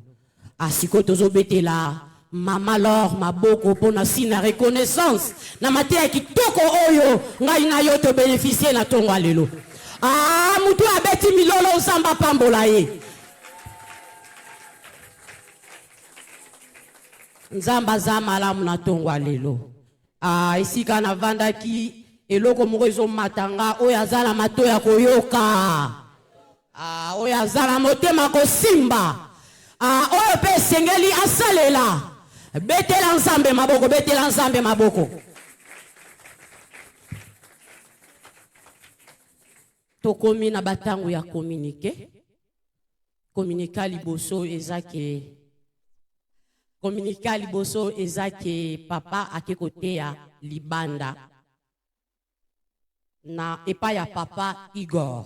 Asiko tozo bêter la. Mama Laure maboko pona sina reconnaissance na matea kitoko oyo ngai na yo to bénéficier na tongwa lelo. Ah, mutu abeti milolo usamba pambola ye. Nzamba za malamu na tongwa lelo. Ah, isika na vanda ki eloko moko matanga oyo azala matoya koyoka. Ah, oyo azala motema kosimba. Ah, oyo pe sengeli asalela. Betela ensemble maboko, betela ensemble maboko. Tokomi na batangu ya communiquer. Communiquer liboso ezake. Communiquer liboso ezake papa akekote ya libanda. Na epa ya papa Igor.